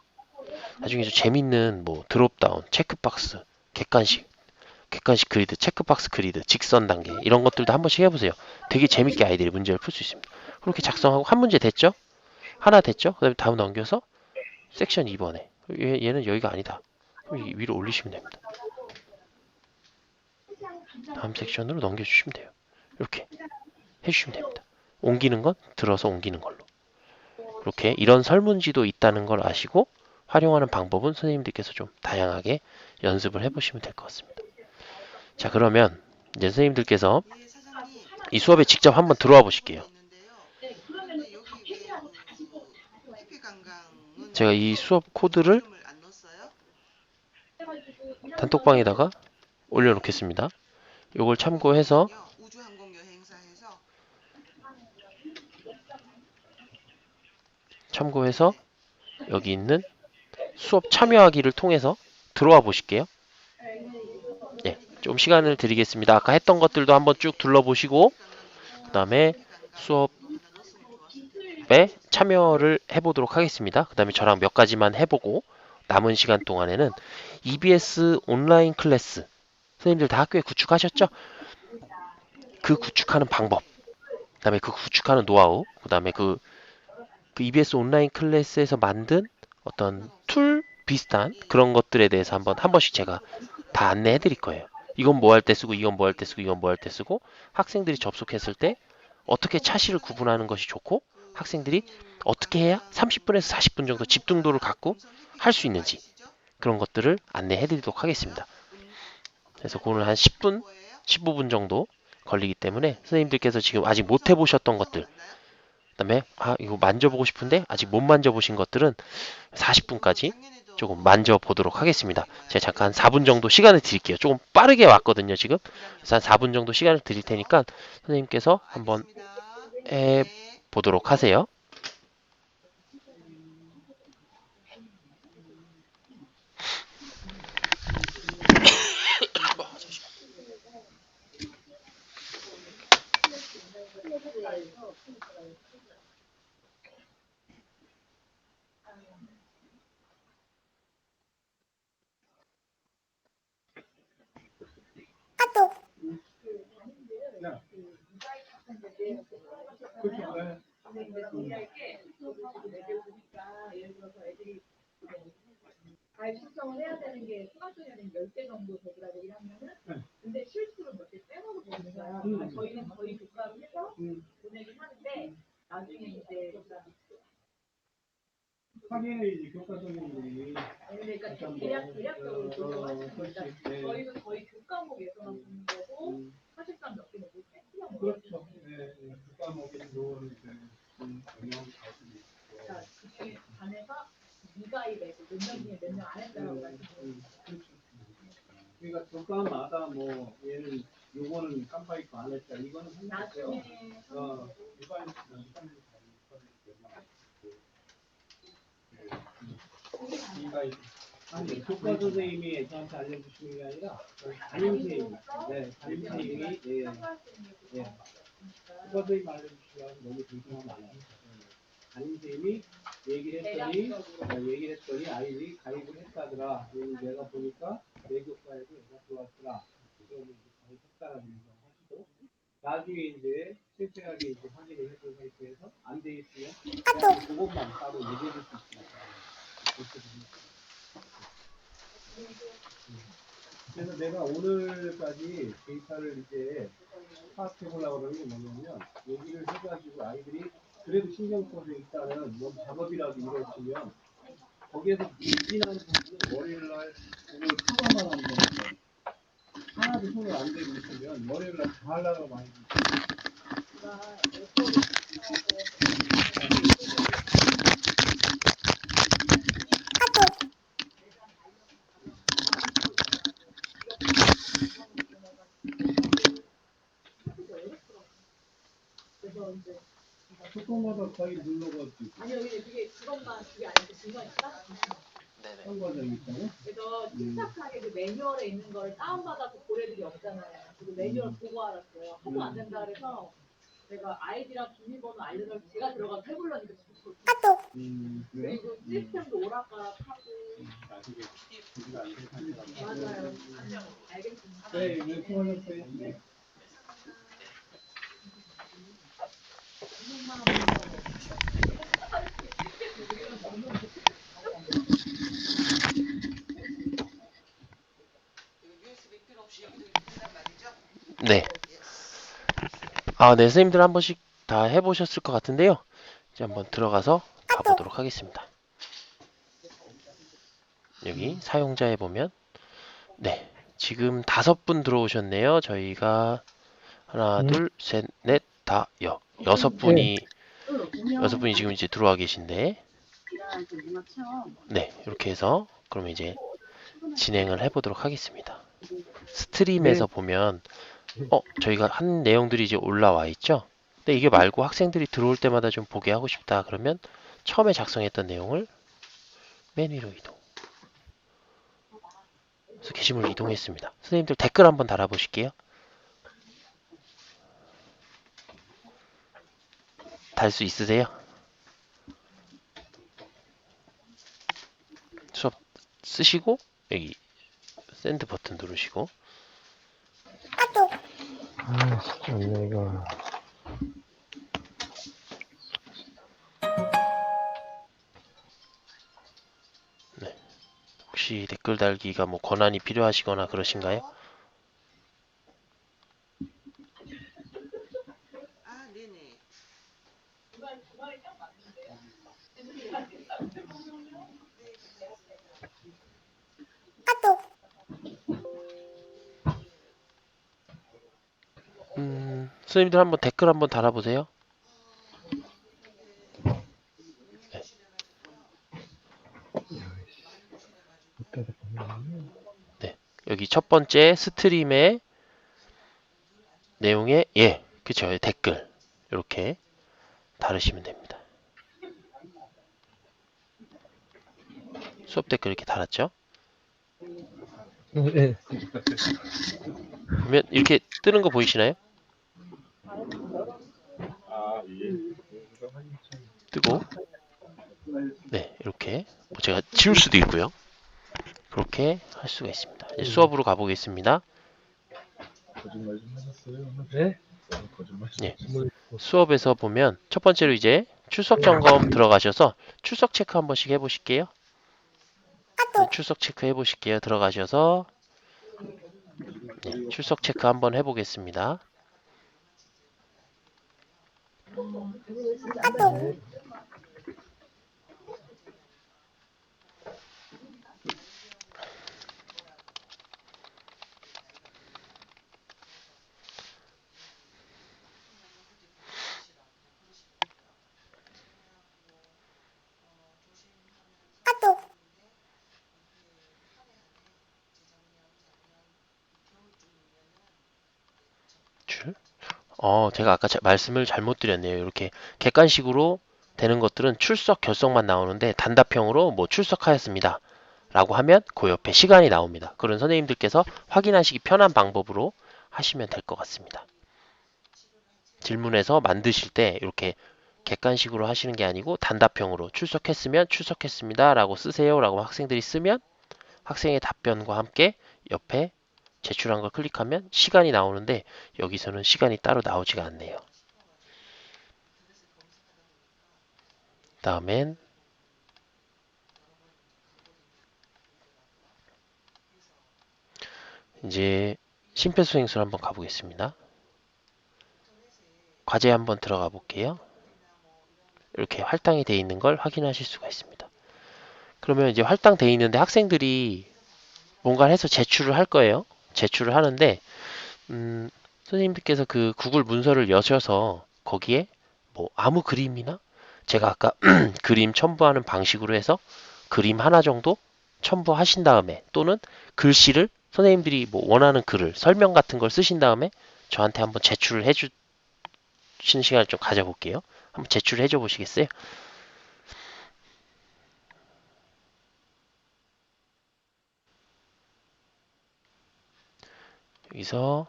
Speaker 1: 나중에 좀 재밌는 뭐 드롭다운, 체크박스, 객관식 객관식 그리드, 체크박스 그리드, 직선 단계 이런 것들도 한 번씩 해보세요. 되게 재밌게 아이들이 문제를 풀 수 있습니다. 그렇게 작성하고 한 문제 됐죠? 하나 됐죠? 그 다음에 다음 넘겨서 섹션 2번에 얘는 여기가 아니다. 그럼 위로 올리시면 됩니다. 다음 섹션으로 넘겨주시면 돼요. 이렇게 해주시면 됩니다. 옮기는 건 들어서 옮기는 걸로. 이렇게 이런 설문지도 있다는 걸 아시고 활용하는 방법은 선생님들께서 좀 다양하게 연습을 해보시면 될 것 같습니다. 자, 그러면 이제 선생님들께서
Speaker 5: 예, 사장님.
Speaker 1: 이 수업에 직접 한번 들어와 보실게요.
Speaker 5: 그런데 여기 왜그 해피 관광은
Speaker 1: 제가 이 수업 코드를
Speaker 5: 이름을 안 넣었어요?
Speaker 1: 단톡방에다가 올려놓겠습니다. 이걸 참고해서
Speaker 5: 우주항공 여행사에서
Speaker 1: 여기 있는 수업 참여하기를 통해서 들어와 보실게요. 예, 좀 시간을 드리겠습니다. 아까 했던 것들도 한번 쭉 둘러보시고 그 다음에 수업에 참여를 해보도록 하겠습니다. 그 다음에 저랑 몇 가지만 해보고 남은 시간 동안에는 EBS 온라인 클래스 선생님들 다 학교에 구축하셨죠? 그 구축하는 방법, 그 다음에 그 구축하는 노하우, 그 다음에 그 EBS 온라인 클래스에서 만든 어떤 툴 비슷한 그런 것들에 대해서 한 번씩 제가 다 안내해 드릴 거예요. 이건 뭐 할 때 쓰고, 이건 뭐 할 때 쓰고, 이건 뭐 할 때 쓰고, 학생들이 접속했을 때 어떻게 차시를 구분하는 것이 좋고, 학생들이 어떻게 해야 30분에서 40분 정도 집중도를 갖고 할 수 있는지 그런 것들을 안내해 드리도록 하겠습니다. 그래서 그거는 한 10분, 15분 정도 걸리기 때문에 선생님들께서 지금 아직 못 해보셨던 것들, 그 다음에 이거 만져보고 싶은데 아직 못 만져보신 것들은 40분까지 조금 만져보도록 하겠습니다. 제가 잠깐 4분 정도 시간을 드릴게요. 조금 빠르게 왔거든요, 지금. 그래서 한 4분 정도 시간을 드릴 테니까 선생님께서 한번 해보도록 하세요.
Speaker 6: 잘 숙성을 해야 되는 게 초등학생이 10개 정도 되더라 얘기를 하면은 근데 실수로 몇 개 빼먹어 버리는 거야. 그러니까 저희는 거의 교과를 해서 보내긴 하는데 나중에 이제
Speaker 2: 확인을 교과 선생님들이
Speaker 6: 그러니까 대략적으로 조정하시는 거니까 저희는 거의 교과목에서만 보는 거고 사실상 몇 개는 못 했고요.
Speaker 2: 그렇죠. 네, 교과 목에 좋은 영향을 가지고 있고.
Speaker 6: 자, 그중에 반에서 미가이 되고 몇 명 중에 몇 명 안 했다고 말씀드렸어요.
Speaker 2: 그렇죠. 그러니까 교과마다 뭐 얘는 요거는 깜빡이고 안 했다. 이거는
Speaker 6: 나중에
Speaker 2: 일반 아니 교과 선생님이 저한테 알려주시는 게 아니라 담임 선생님, 네, 담임 선생님이 교과 선생님 알려주시면 너무 궁금하면 안 해요. 담임 선생님이 얘기를 했더니 아이들이 가입을 했다더라. 내가 보니까 내 교과에도 얘가 들어왔더라. 그러면 이제 가입했다라는 걸 하시고 나중에 이제 실생활에 이제 확인을 해본 상태에서 안 돼 있으면 그것만 따로 얘기해 줄 수 있습니다. 그래서 내가 오늘까지 데이터를 이제 파악해 보려고 그러는 게 뭐냐면 얘기를 해가지고 아이들이 그래도 신경 써서 일단은 뭔 작업이라도 이루어지면 거기에서 미진한 부분은 월요일날 오늘 커버만 하는 거니까 하나도 손을 안 대고 있으면 월요일날 다 하려고 많이
Speaker 6: 그래서 이제
Speaker 2: 조금마다 거의 눌러가지고
Speaker 6: 아니요 그게 그것만 그게 아니고 중간에
Speaker 2: 한 과정이 있다고?
Speaker 6: 그래서 침착하게 그 매뉴얼에 있는 걸 다운받아서 고래들이 없잖아요. 그래서 매뉴얼 보고 알았어요. 하도 안 된다 그래서 제가 아이디랑 비밀번호 알려서 제가 들어가서 해보려니까 좋거든요.
Speaker 2: 그래?
Speaker 6: 그리고 시스템도 오락가락하고
Speaker 2: 나중에 우리가 안 생각하더라도.
Speaker 6: 맞아요. 알겠습니다.
Speaker 2: 네, 네, 수고하셨어요.
Speaker 5: USB 필요 없이 여기도 이렇게 된단 말이죠?
Speaker 1: 네. 아, 네, 선생님들 한 번씩 다 해보셨을 것 같은데요. 이제 한번 들어가서 봐보도록 하겠습니다. 여기 사용자에 보면, 네, 지금 5분 들어오셨네요. 저희가 하나, 둘, 셋, 넷, 다, 여섯 분이 지금 이제 들어와 계신데, 네, 이렇게 해서 그러면 이제 진행을 해보도록 하겠습니다. 스트림에서 보면, 저희가 한 내용들이 이제 올라와 있죠. 근데 이게 말고 학생들이 들어올 때마다 좀 보게 하고 싶다. 그러면 처음에 작성했던 내용을 맨 위로 이동. 그래서 게시물을 이동했습니다. 선생님들 댓글 한번 달아보실게요. 달 수 있으세요? 수업 쓰시고 여기 샌드 버튼 누르시고
Speaker 3: 진짜 내가.
Speaker 1: 네. 혹시 댓글 달기가 뭐 권한이 필요하시거나 그러신가요?
Speaker 5: 아, 네네.
Speaker 1: 선생님들 한번 댓글 한번 달아보세요. 네. 네. 여기 첫 번째 스트림의 내용에 그쵸, 댓글 이렇게 달으시면 됩니다. 수업 댓글 이렇게 달았죠?
Speaker 3: 네.
Speaker 1: 그러면 이렇게 뜨는 거 보이시나요? 뜨고 네, 이렇게 뭐 제가 지울 수도 있고요. 그렇게 할 수가 있습니다. 이제 수업으로 가보겠습니다.
Speaker 3: 네?
Speaker 1: 예, 수업에서 보면 첫 번째로 이제 출석 점검 들어가셔서 출석 체크 한 번씩 해보실게요. 네, 출석 체크 해보실게요. 들어가셔서 네, 출석 체크 한번 해보겠습니다. 줄. 제가 아까 말씀을 잘못 드렸네요. 이렇게 객관식으로 되는 것들은 출석 결석만 나오는데 단답형으로 뭐 출석하였습니다. 라고 하면 그 옆에 시간이 나옵니다. 그런 선생님들께서 확인하시기 편한 방법으로 하시면 될 것 같습니다. 질문에서 만드실 때 이렇게 객관식으로 하시는 게 아니고 단답형으로 출석했으면 출석했습니다 라고 쓰세요 라고 학생들이 쓰면 학생의 답변과 함께 옆에 제출한 걸 클릭하면 시간이 나오는데 여기서는 시간이 따로 나오지가 않네요. 다음엔 이제 심폐소생술 한번 가보겠습니다. 과제 한번 들어가 볼게요. 이렇게 할당이 되어 있는 걸 확인하실 수가 있습니다. 그러면 이제 할당되어 있는데 학생들이 뭔가를 해서 제출을 할 거예요. 제출을 하는데 선생님들께서 그 구글 문서를 여셔서 거기에 뭐 아무 그림이나 제가 아까 그림 첨부하는 방식으로 해서 그림 하나 정도 첨부하신 다음에 또는 글씨를 선생님들이 뭐 원하는 글을 설명 같은 걸 쓰신 다음에 저한테 한번 제출을 해주시는 시간을 좀 가져볼게요. 한번 제출을 해줘 보시겠어요? 여기서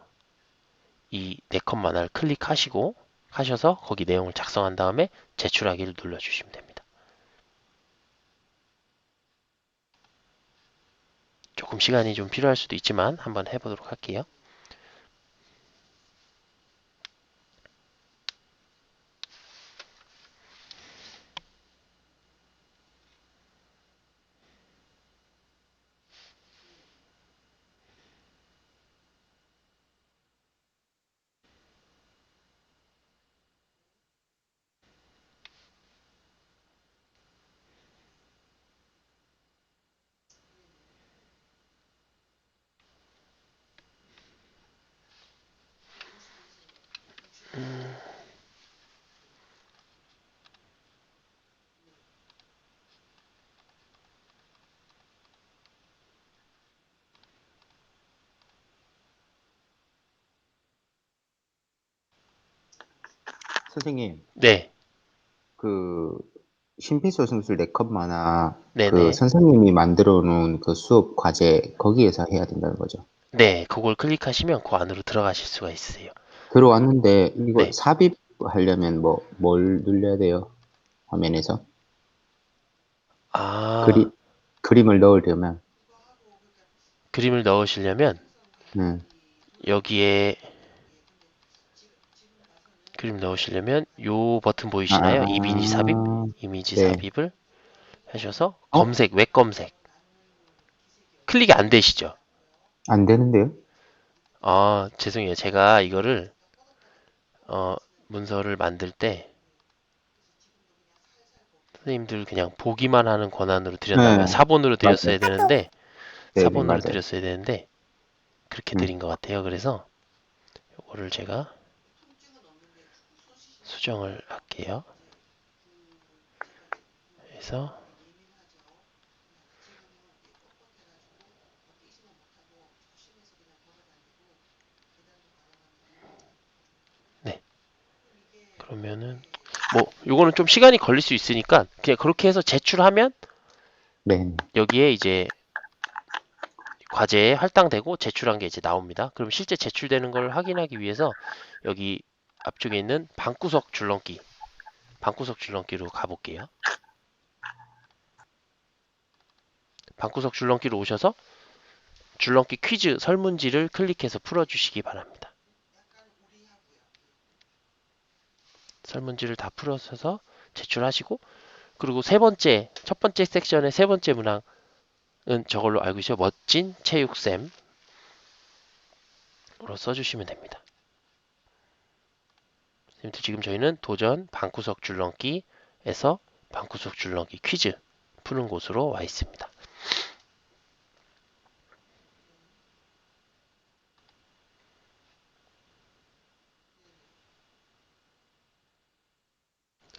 Speaker 1: 이 4컷 만화를 클릭하시고 하셔서 거기 내용을 작성한 다음에 제출하기를 눌러주시면 됩니다. 조금 시간이 좀 필요할 수도 있지만 한번 해보도록 할게요.
Speaker 4: 선생님,
Speaker 1: 네,
Speaker 4: 그 심폐소생술 4컷 만화 그
Speaker 1: 네네.
Speaker 4: 선생님이 만들어 놓은 그 수업 과제 거기에서 해야 된다는 거죠.
Speaker 1: 네, 그걸 클릭하시면 그 안으로 들어가실 수가 있어요.
Speaker 4: 들어왔는데 이거
Speaker 1: 네.
Speaker 4: 삽입하려면 뭐 뭘 눌러야 돼요? 화면에서
Speaker 1: 아,
Speaker 4: 그리, 그림을 넣으려면
Speaker 1: 그림을 넣으시려면
Speaker 4: 음.
Speaker 1: 여기에 그림 넣으시려면 요 버튼
Speaker 4: 아,
Speaker 1: 보이시나요? 이미지 삽입? 이미지
Speaker 4: 네.
Speaker 1: 삽입을 하셔서
Speaker 4: 어?
Speaker 1: 검색, 웹 검색. 클릭이 안 되시죠?
Speaker 4: 안 되는데요?
Speaker 1: 아, 죄송해요. 제가 이거를 어, 문서를 만들 때 선생님들 그냥 보기만 하는 권한으로 드렸나 봐요.
Speaker 4: 네,
Speaker 1: 사본으로
Speaker 4: 맞아요.
Speaker 1: 드렸어야 되는데
Speaker 4: 네네,
Speaker 1: 사본으로
Speaker 4: 맞아요.
Speaker 1: 드렸어야 되는데 그렇게
Speaker 4: 음.
Speaker 1: 드린 것 같아요. 그래서 이거를 제가 수정을 할게요. 그래서 네, 그러면은 뭐 요거는 좀 시간이 걸릴 수 있으니까 그냥 그렇게 해서 제출하면
Speaker 4: 네.
Speaker 1: 여기에 이제 과제에 할당되고 제출한 게 이제 나옵니다. 그럼 실제 제출되는 걸 확인하기 위해서 여기 앞쪽에 있는 방구석 줄넘기로 가볼게요. 방구석 줄넘기로 오셔서 줄넘기 퀴즈 설문지를 클릭해서 풀어주시기 바랍니다. 설문지를 다 풀어서 제출하시고 그리고 첫 번째 섹션의 세 번째 문항은 저걸로 알고 계시죠? 멋진 체육쌤으로 써주시면 됩니다. 지금 저희는 도전 방구석 줄넘기에서 방구석 줄넘기 퀴즈 푸는 곳으로 와 있습니다.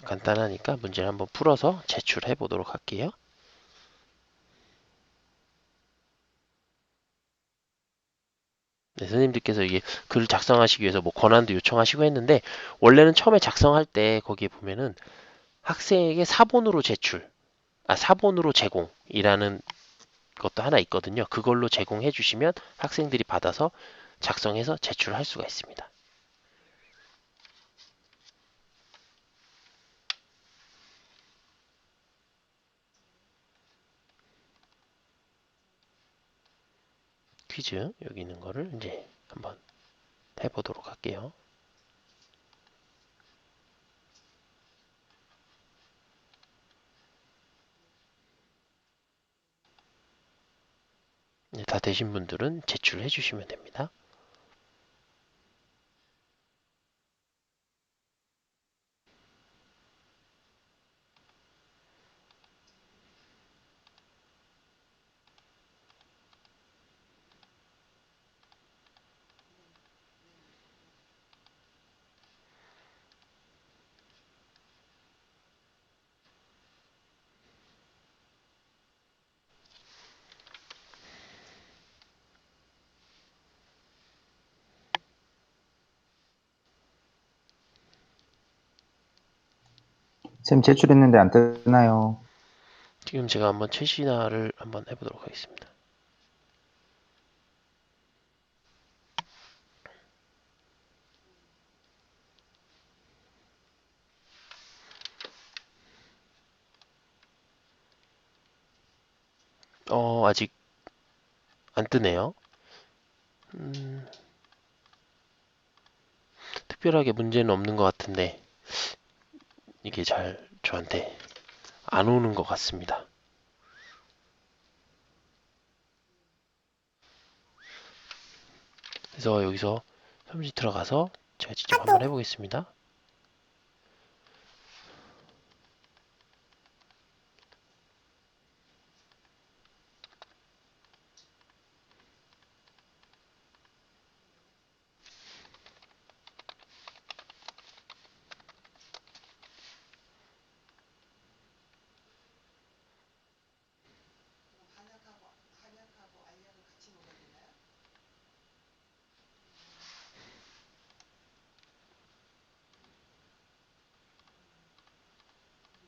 Speaker 1: 간단하니까 문제를 한번 풀어서 제출해 보도록 할게요. 네, 선생님들께서 이게 글을 작성하시기 위해서 뭐 권한도 요청하시고 했는데 원래는 처음에 작성할 때 거기에 보면은 학생에게 사본으로 제공이라는 것도 하나 있거든요. 그걸로 제공해 주시면 학생들이 받아서 작성해서 제출할 수가 있습니다. 퀴즈 여기 있는 거를 이제 한번 해보도록 할게요. 네, 다 되신 분들은 제출해 주시면 됩니다.
Speaker 4: 쌤 제출했는데 안 뜨나요?
Speaker 1: 지금 제가 한번 최신화를 한번 해보도록 하겠습니다. 아직 안 뜨네요. 특별하게 문제는 없는 것 같은데 이게 잘 저한테 안 오는 것 같습니다. 그래서 여기서 설문지 들어가서 제가 직접 한번 해보겠습니다.
Speaker 5: 한약하고 알약을 같이 먹어야 되나요?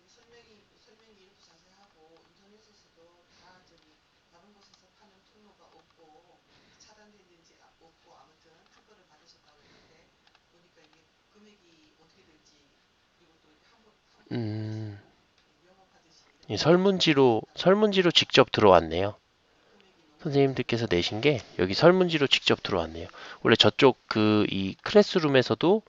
Speaker 5: 설명이 이렇게 자세하고 인터넷에서도 다 다른 곳에서 파는 통로가 없고 차단되는지 없고 아무튼 특허를 받으셨다고 했는데 보니까 이게 금액이 어떻게 될지 그리고 또 이렇게 한번 영업하듯이
Speaker 1: 이 설문지로 직접 들어왔네요. 선생님들께서 내신 게 여기 설문지로 직접 들어왔네요. 원래 저쪽 이 클래스룸에서도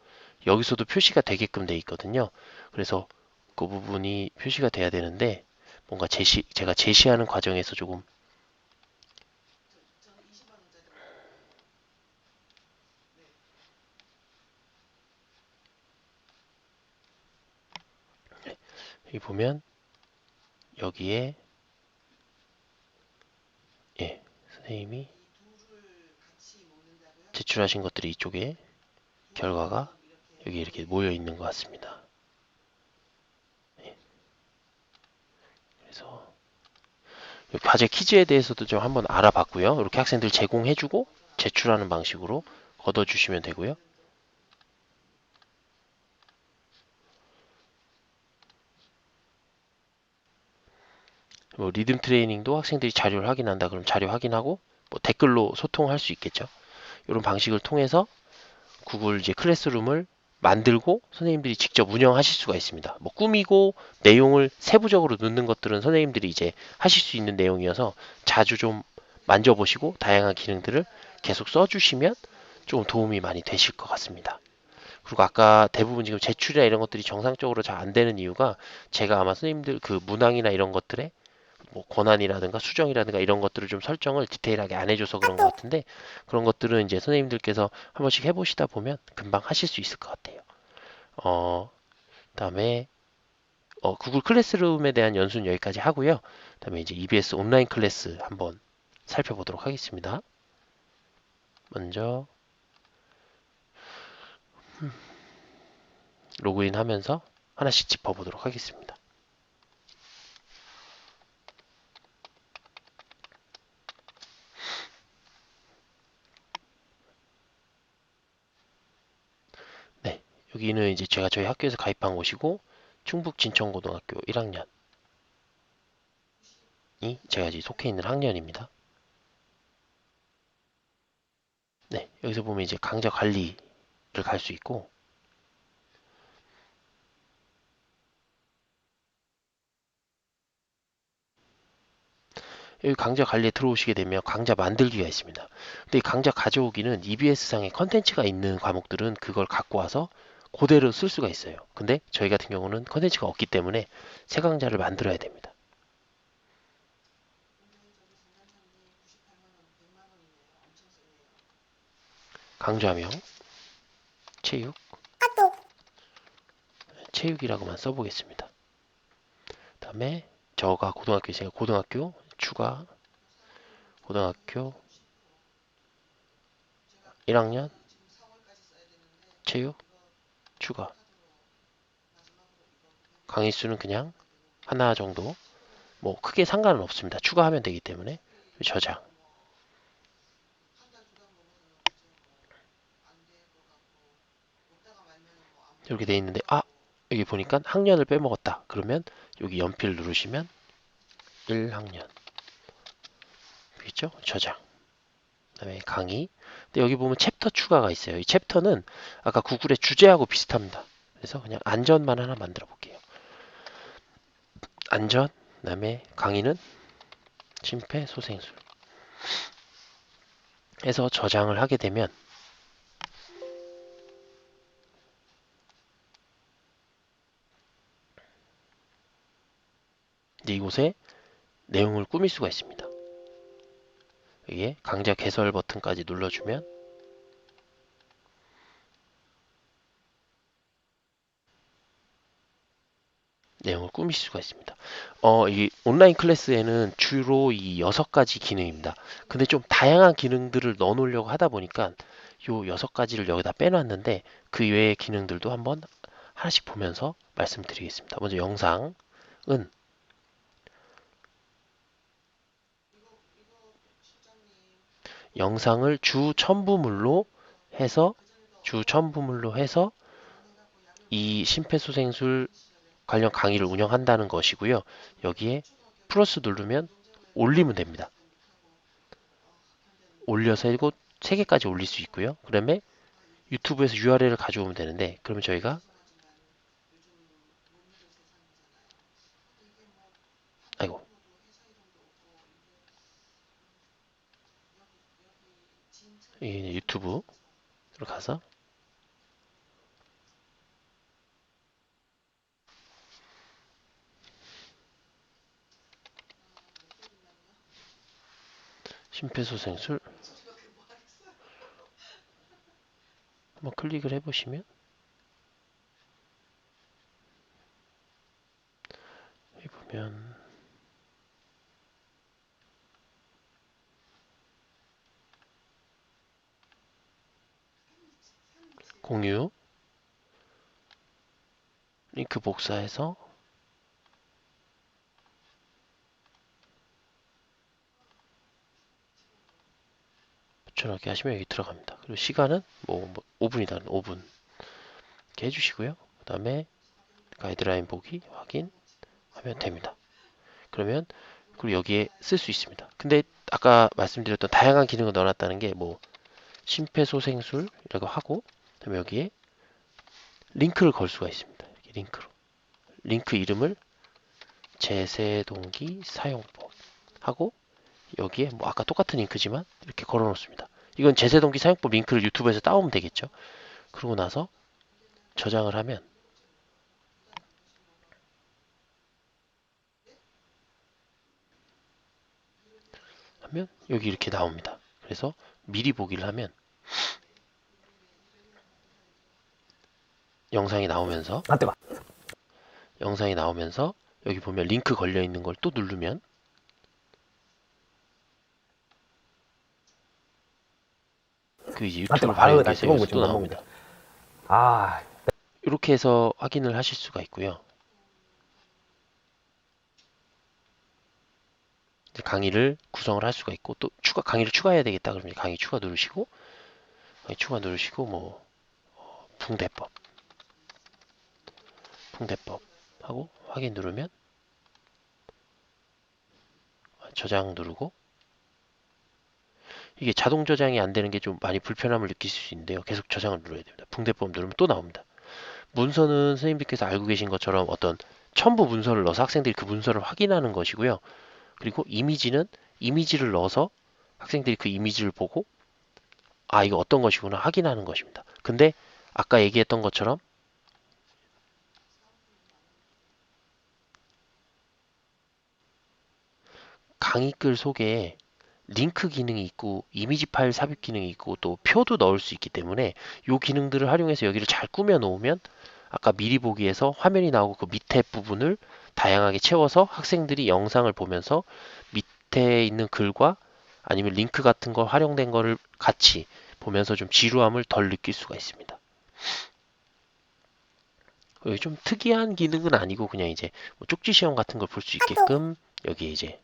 Speaker 1: 여기서도 표시가 되게끔 돼 있거든요. 그래서 그 부분이 표시가 돼야 되는데 뭔가 제가 제시하는 과정에서 조금
Speaker 5: 저는 20만 원짜리
Speaker 1: 여기 보면 여기에 선생님이
Speaker 5: 이 둘을 같이 먹는다고요?
Speaker 1: 제출하신 것들이 이쪽에 결과가
Speaker 5: 이렇게
Speaker 1: 여기 이렇게 모여 있는 것 같습니다. 그래서 이 과제 퀴즈에 대해서도 좀 한번 알아봤고요. 이렇게 학생들 제공해주고 제출하는 방식으로 걷어주시면 되고요. 뭐 리듬 트레이닝도 학생들이 자료를 확인한다 그럼 자료 확인하고 뭐 댓글로 소통할 수 있겠죠. 이런 방식을 통해서 구글 이제 클래스룸을 만들고 선생님들이 직접 운영하실 수가 있습니다. 뭐 꾸미고 내용을 세부적으로 넣는 것들은 선생님들이 이제 하실 수 있는 내용이어서 자주 좀 만져보시고 다양한 기능들을 계속 써주시면 좀 도움이 많이 되실 것 같습니다. 그리고 아까 대부분 지금 제출이나 이런 것들이 정상적으로 잘 안 되는 이유가 제가 아마 선생님들 그 문항이나 이런 것들에 뭐 권한이라든가 수정이라든가 이런 것들을 좀 설정을 디테일하게 안 해줘서 그런 것 같은데 그런 것들은 이제 선생님들께서 한 번씩 해보시다 보면 금방 하실 수 있을 것 같아요. 그다음에 구글 클래스룸에 대한 연수는 여기까지 하고요. 그다음에 이제 EBS 온라인 클래스 한번 살펴보도록 하겠습니다. 먼저 로그인 하면서 하나씩 짚어보도록 하겠습니다. 네, 여기는 이제 제가 저희 학교에서 가입한 곳이고 충북 진천고등학교 1학년이 제가 이제 속해 있는 학년입니다. 네, 여기서 보면 이제 강좌 관리를 갈 수 있고 여기 강좌 관리에 들어오시게 되면 강좌 만들기가 있습니다. 근데 이 강좌 가져오기는 EBS상에 컨텐츠가 있는 과목들은 그걸 갖고 와서 그대로 쓸 수가 있어요. 근데 저희 같은 경우는 컨텐츠가 없기 때문에 새 강좌를 만들어야 됩니다. 강좌명 체육이라고만 써보겠습니다. 다음에 저가 고등학교 있으니까 고등학교 추가 고등학교 1학년 체육 추가 강의 수는 그냥 하나 정도 뭐 크게 상관은 없습니다. 추가하면 되기 때문에 저장 이렇게 돼 있는데 여기 보니까 학년을 빼먹었다. 그러면 여기 연필 누르시면 1학년 있죠? 저장 그다음에 강의 근데 여기 보면 챕터 추가가 있어요. 이 챕터는 아까 구글의 주제하고 비슷합니다. 그래서 그냥 안전만 하나 만들어 볼게요. 안전 그다음에 강의는 심폐소생술 해서 저장을 하게 되면 이제 이곳에 내용을 꾸밀 수가 있습니다. 여기에 강좌 개설 버튼까지 눌러주면 내용을 꾸밀 수가 있습니다. 이 온라인 클래스에는 주로 이 6가지 기능입니다. 근데 좀 다양한 기능들을 넣어 놓으려고 하다 보니까 요 6가지를 여기다 빼놨는데 그 외의 기능들도 한번 하나씩 보면서 말씀드리겠습니다. 먼저 영상은 영상을 주 첨부물로 해서 이 심폐소생술 관련 강의를 운영한다는 것이고요. 여기에 플러스 누르면 올리면 됩니다. 올려서 이곳 3개까지 올릴 수 있고요. 그다음에 유튜브에서 URL을 가져오면 되는데 그러면 저희가 아이고 이 유튜브로 가서 심폐소생술 한번 클릭을 해보시면 여기 보면 공유 링크 복사해서 붙여넣기 하시면 여기 들어갑니다. 그리고 시간은 뭐 5분이다. 5분 이렇게 해주시고요. 그 다음에 가이드라인 보기 확인하면 됩니다. 그러면 그리고 여기에 쓸 수 있습니다. 근데 아까 말씀드렸던 다양한 기능을 넣어놨다는 게 뭐 심폐소생술이라고 하고 그다음에 여기에 링크를 걸 수가 있습니다. 이렇게 링크로 링크 이름을 제세동기 사용법 하고 여기에 뭐 아까 똑같은 링크지만 이렇게 걸어 놓습니다. 이건 제세동기 사용법 링크를 유튜브에서 따오면 되겠죠. 그러고 나서 저장을 하면 여기 이렇게 나옵니다. 그래서 미리 보기를 하면 영상이 나오면서 여기 보면 링크 걸려 있는 걸 또 누르면 그 이제 유튜브 발행돼서 여기서 또 나옵니다. 이렇게 해서 확인을 하실 수가 있고요. 강의를 구성을 할 수가 있고 또 강의를 추가해야 되겠다 그러면 강의 추가 누르시고 뭐 붕대법 하고 확인 누르면 저장 누르고 이게 자동 저장이 안 되는 게 좀 많이 불편함을 느끼실 수 있는데요. 계속 저장을 눌러야 됩니다. 붕대법 누르면 또 나옵니다. 문서는 선생님들께서 알고 계신 것처럼 어떤 첨부 문서를 넣어서 학생들이 그 문서를 확인하는 것이고요. 그리고 이미지는 이미지를 넣어서 학생들이 그 이미지를 보고 아 이거 어떤 것이구나 확인하는 것입니다. 근데 아까 얘기했던 것처럼 강의글 속에 링크 기능이 있고 이미지 파일 삽입 기능이 있고 또 표도 넣을 수 있기 때문에 이 기능들을 활용해서 여기를 잘 꾸며 놓으면 아까 미리 보기에서 화면이 나오고 그 밑에 부분을 다양하게 채워서 학생들이 영상을 보면서 밑에 있는 글과 아니면 링크 같은 거 활용된 거를 같이 보면서 좀 지루함을 덜 느낄 수가 있습니다. 여기 좀 특이한 기능은 아니고 그냥 이제 뭐 쪽지 시험 같은 걸 볼 수 있게끔 여기에 이제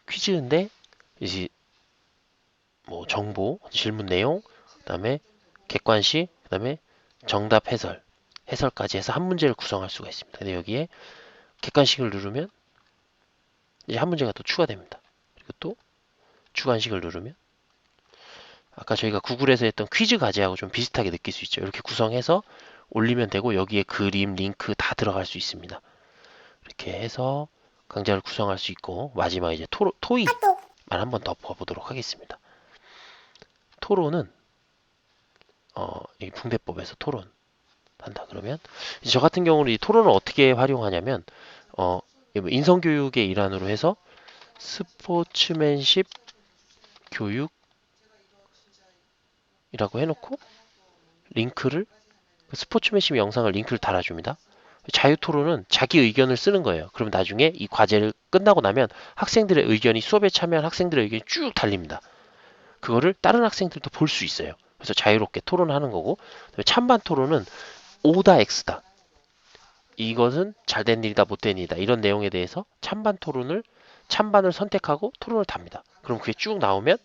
Speaker 1: 퀴즈인데 이제 뭐 정보, 질문 내용, 그다음에 객관식, 그다음에 정답 해설까지 해서 한 문제를 구성할 수가 있습니다. 근데 여기에 객관식을 누르면 이제 한 문제가 또 추가됩니다. 그리고 또 주관식을 누르면 아까 저희가 구글에서 했던 퀴즈 과제하고 좀 비슷하게 느낄 수 있죠. 이렇게 구성해서 올리면 되고 여기에 그림, 링크 다 들어갈 수 있습니다. 이렇게 해서 강좌를 구성할 수 있고 마지막 이제 토의만 한번 더 봐보도록 하겠습니다. 토론은 이 붕대법에서 토론 한다 그러면 이제 저 같은 경우는 이 토론을 어떻게 활용하냐면 인성교육의 일환으로 해서 스포츠맨십 교육이라고 해놓고 링크를 스포츠맨십 영상을 링크를 달아줍니다. 자유토론은 자기 의견을 쓰는 거예요. 그럼 나중에 이 과제를 끝나고 나면 학생들의 의견이 수업에 참여한 학생들의 의견이 쭉 달립니다. 그거를 다른 학생들도 볼 수 있어요. 그래서 자유롭게 토론하는 거고 찬반 토론은 O다 X다. 이것은 잘된 일이다 못된 일이다. 이런 내용에 대해서 찬반을 선택하고 토론을 답니다. 그럼 그게 쭉 나오면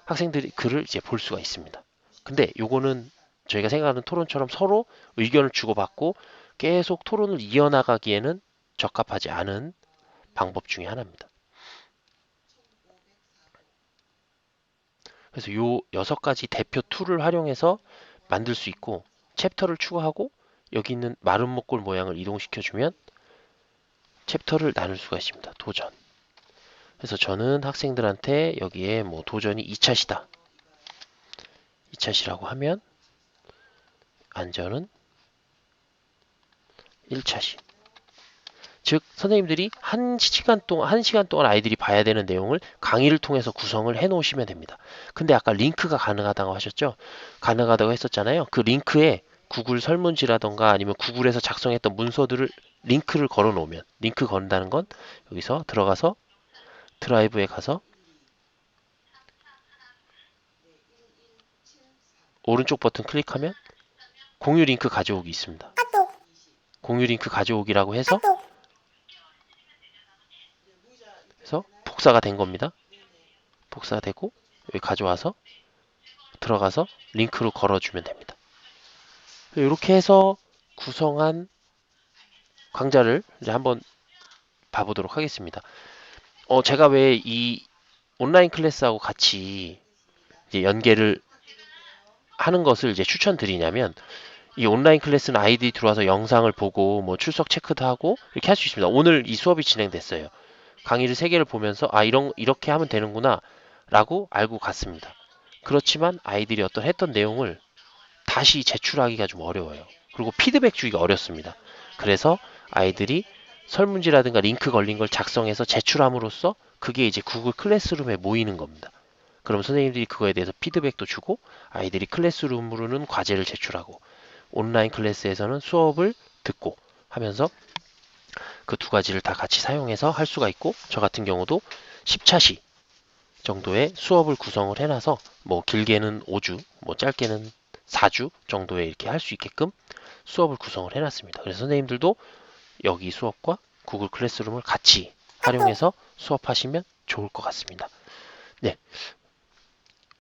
Speaker 1: 학생들이 글을 이제 볼 수가 있습니다. 근데 요거는 저희가 생각하는 토론처럼 서로 의견을 주고받고 계속 토론을 이어나가기에는 적합하지 않은 방법 중에 하나입니다. 그래서 요 6가지 대표 툴을 활용해서 만들 수 있고 챕터를 추가하고 여기 있는 마른 목골 모양을 이동시켜주면 챕터를 나눌 수가 있습니다. 도전. 그래서 저는 학생들한테 여기에 뭐 도전이 2차시다. 2차시라고 하면 안전은 1차시. 즉 선생님들이 1시간 동안 아이들이 봐야 되는 내용을 강의를 통해서 구성을 해 놓으시면 됩니다. 근데 아까 링크가 가능하다고 하셨죠? 가능하다고 했었잖아요. 그 링크에 구글 설문지라던가 아니면 구글에서 작성했던 문서들을 링크를 걸어 놓으면 링크 건다는 건 여기서 들어가서 드라이브에 가서 오른쪽 버튼 클릭하면 공유 링크 가져오기 있습니다. 공유 링크 가져오기라고 해서 복사가 된 겁니다. 복사가 되고 여기 가져와서 들어가서 링크로 걸어주면 됩니다. 이렇게 해서 구성한 강좌를 이제 한번 봐보도록 하겠습니다. 제가 왜 이 온라인 클래스하고 같이 이제 연계를 하는 것을 이제 추천드리냐면 이 온라인 클래스는 아이들이 들어와서 영상을 보고 뭐 출석 체크도 하고 이렇게 할 수 있습니다. 오늘 이 수업이 진행됐어요. 강의를 3개를 보면서 이렇게 하면 되는구나 라고 알고 갔습니다. 그렇지만 아이들이 했던 내용을 다시 제출하기가 좀 어려워요. 그리고 피드백 주기가 어렵습니다. 그래서 아이들이 설문지라든가 링크 걸린 걸 작성해서 제출함으로써 그게 이제 구글 클래스룸에 모이는 겁니다. 그럼 선생님들이 그거에 대해서 피드백도 주고 아이들이 클래스룸으로는 과제를 제출하고 온라인 클래스에서는 수업을 듣고 하면서 그 2가지를 다 같이 사용해서 할 수가 있고 저 같은 경우도 10차시 정도의 수업을 구성을 해놔서 뭐 길게는 5주, 뭐 짧게는 4주 정도에 이렇게 할 수 있게끔 수업을 구성을 해놨습니다. 그래서 선생님들도 여기 수업과 구글 클래스룸을 같이 활용해서 수업하시면 좋을 것 같습니다. 네,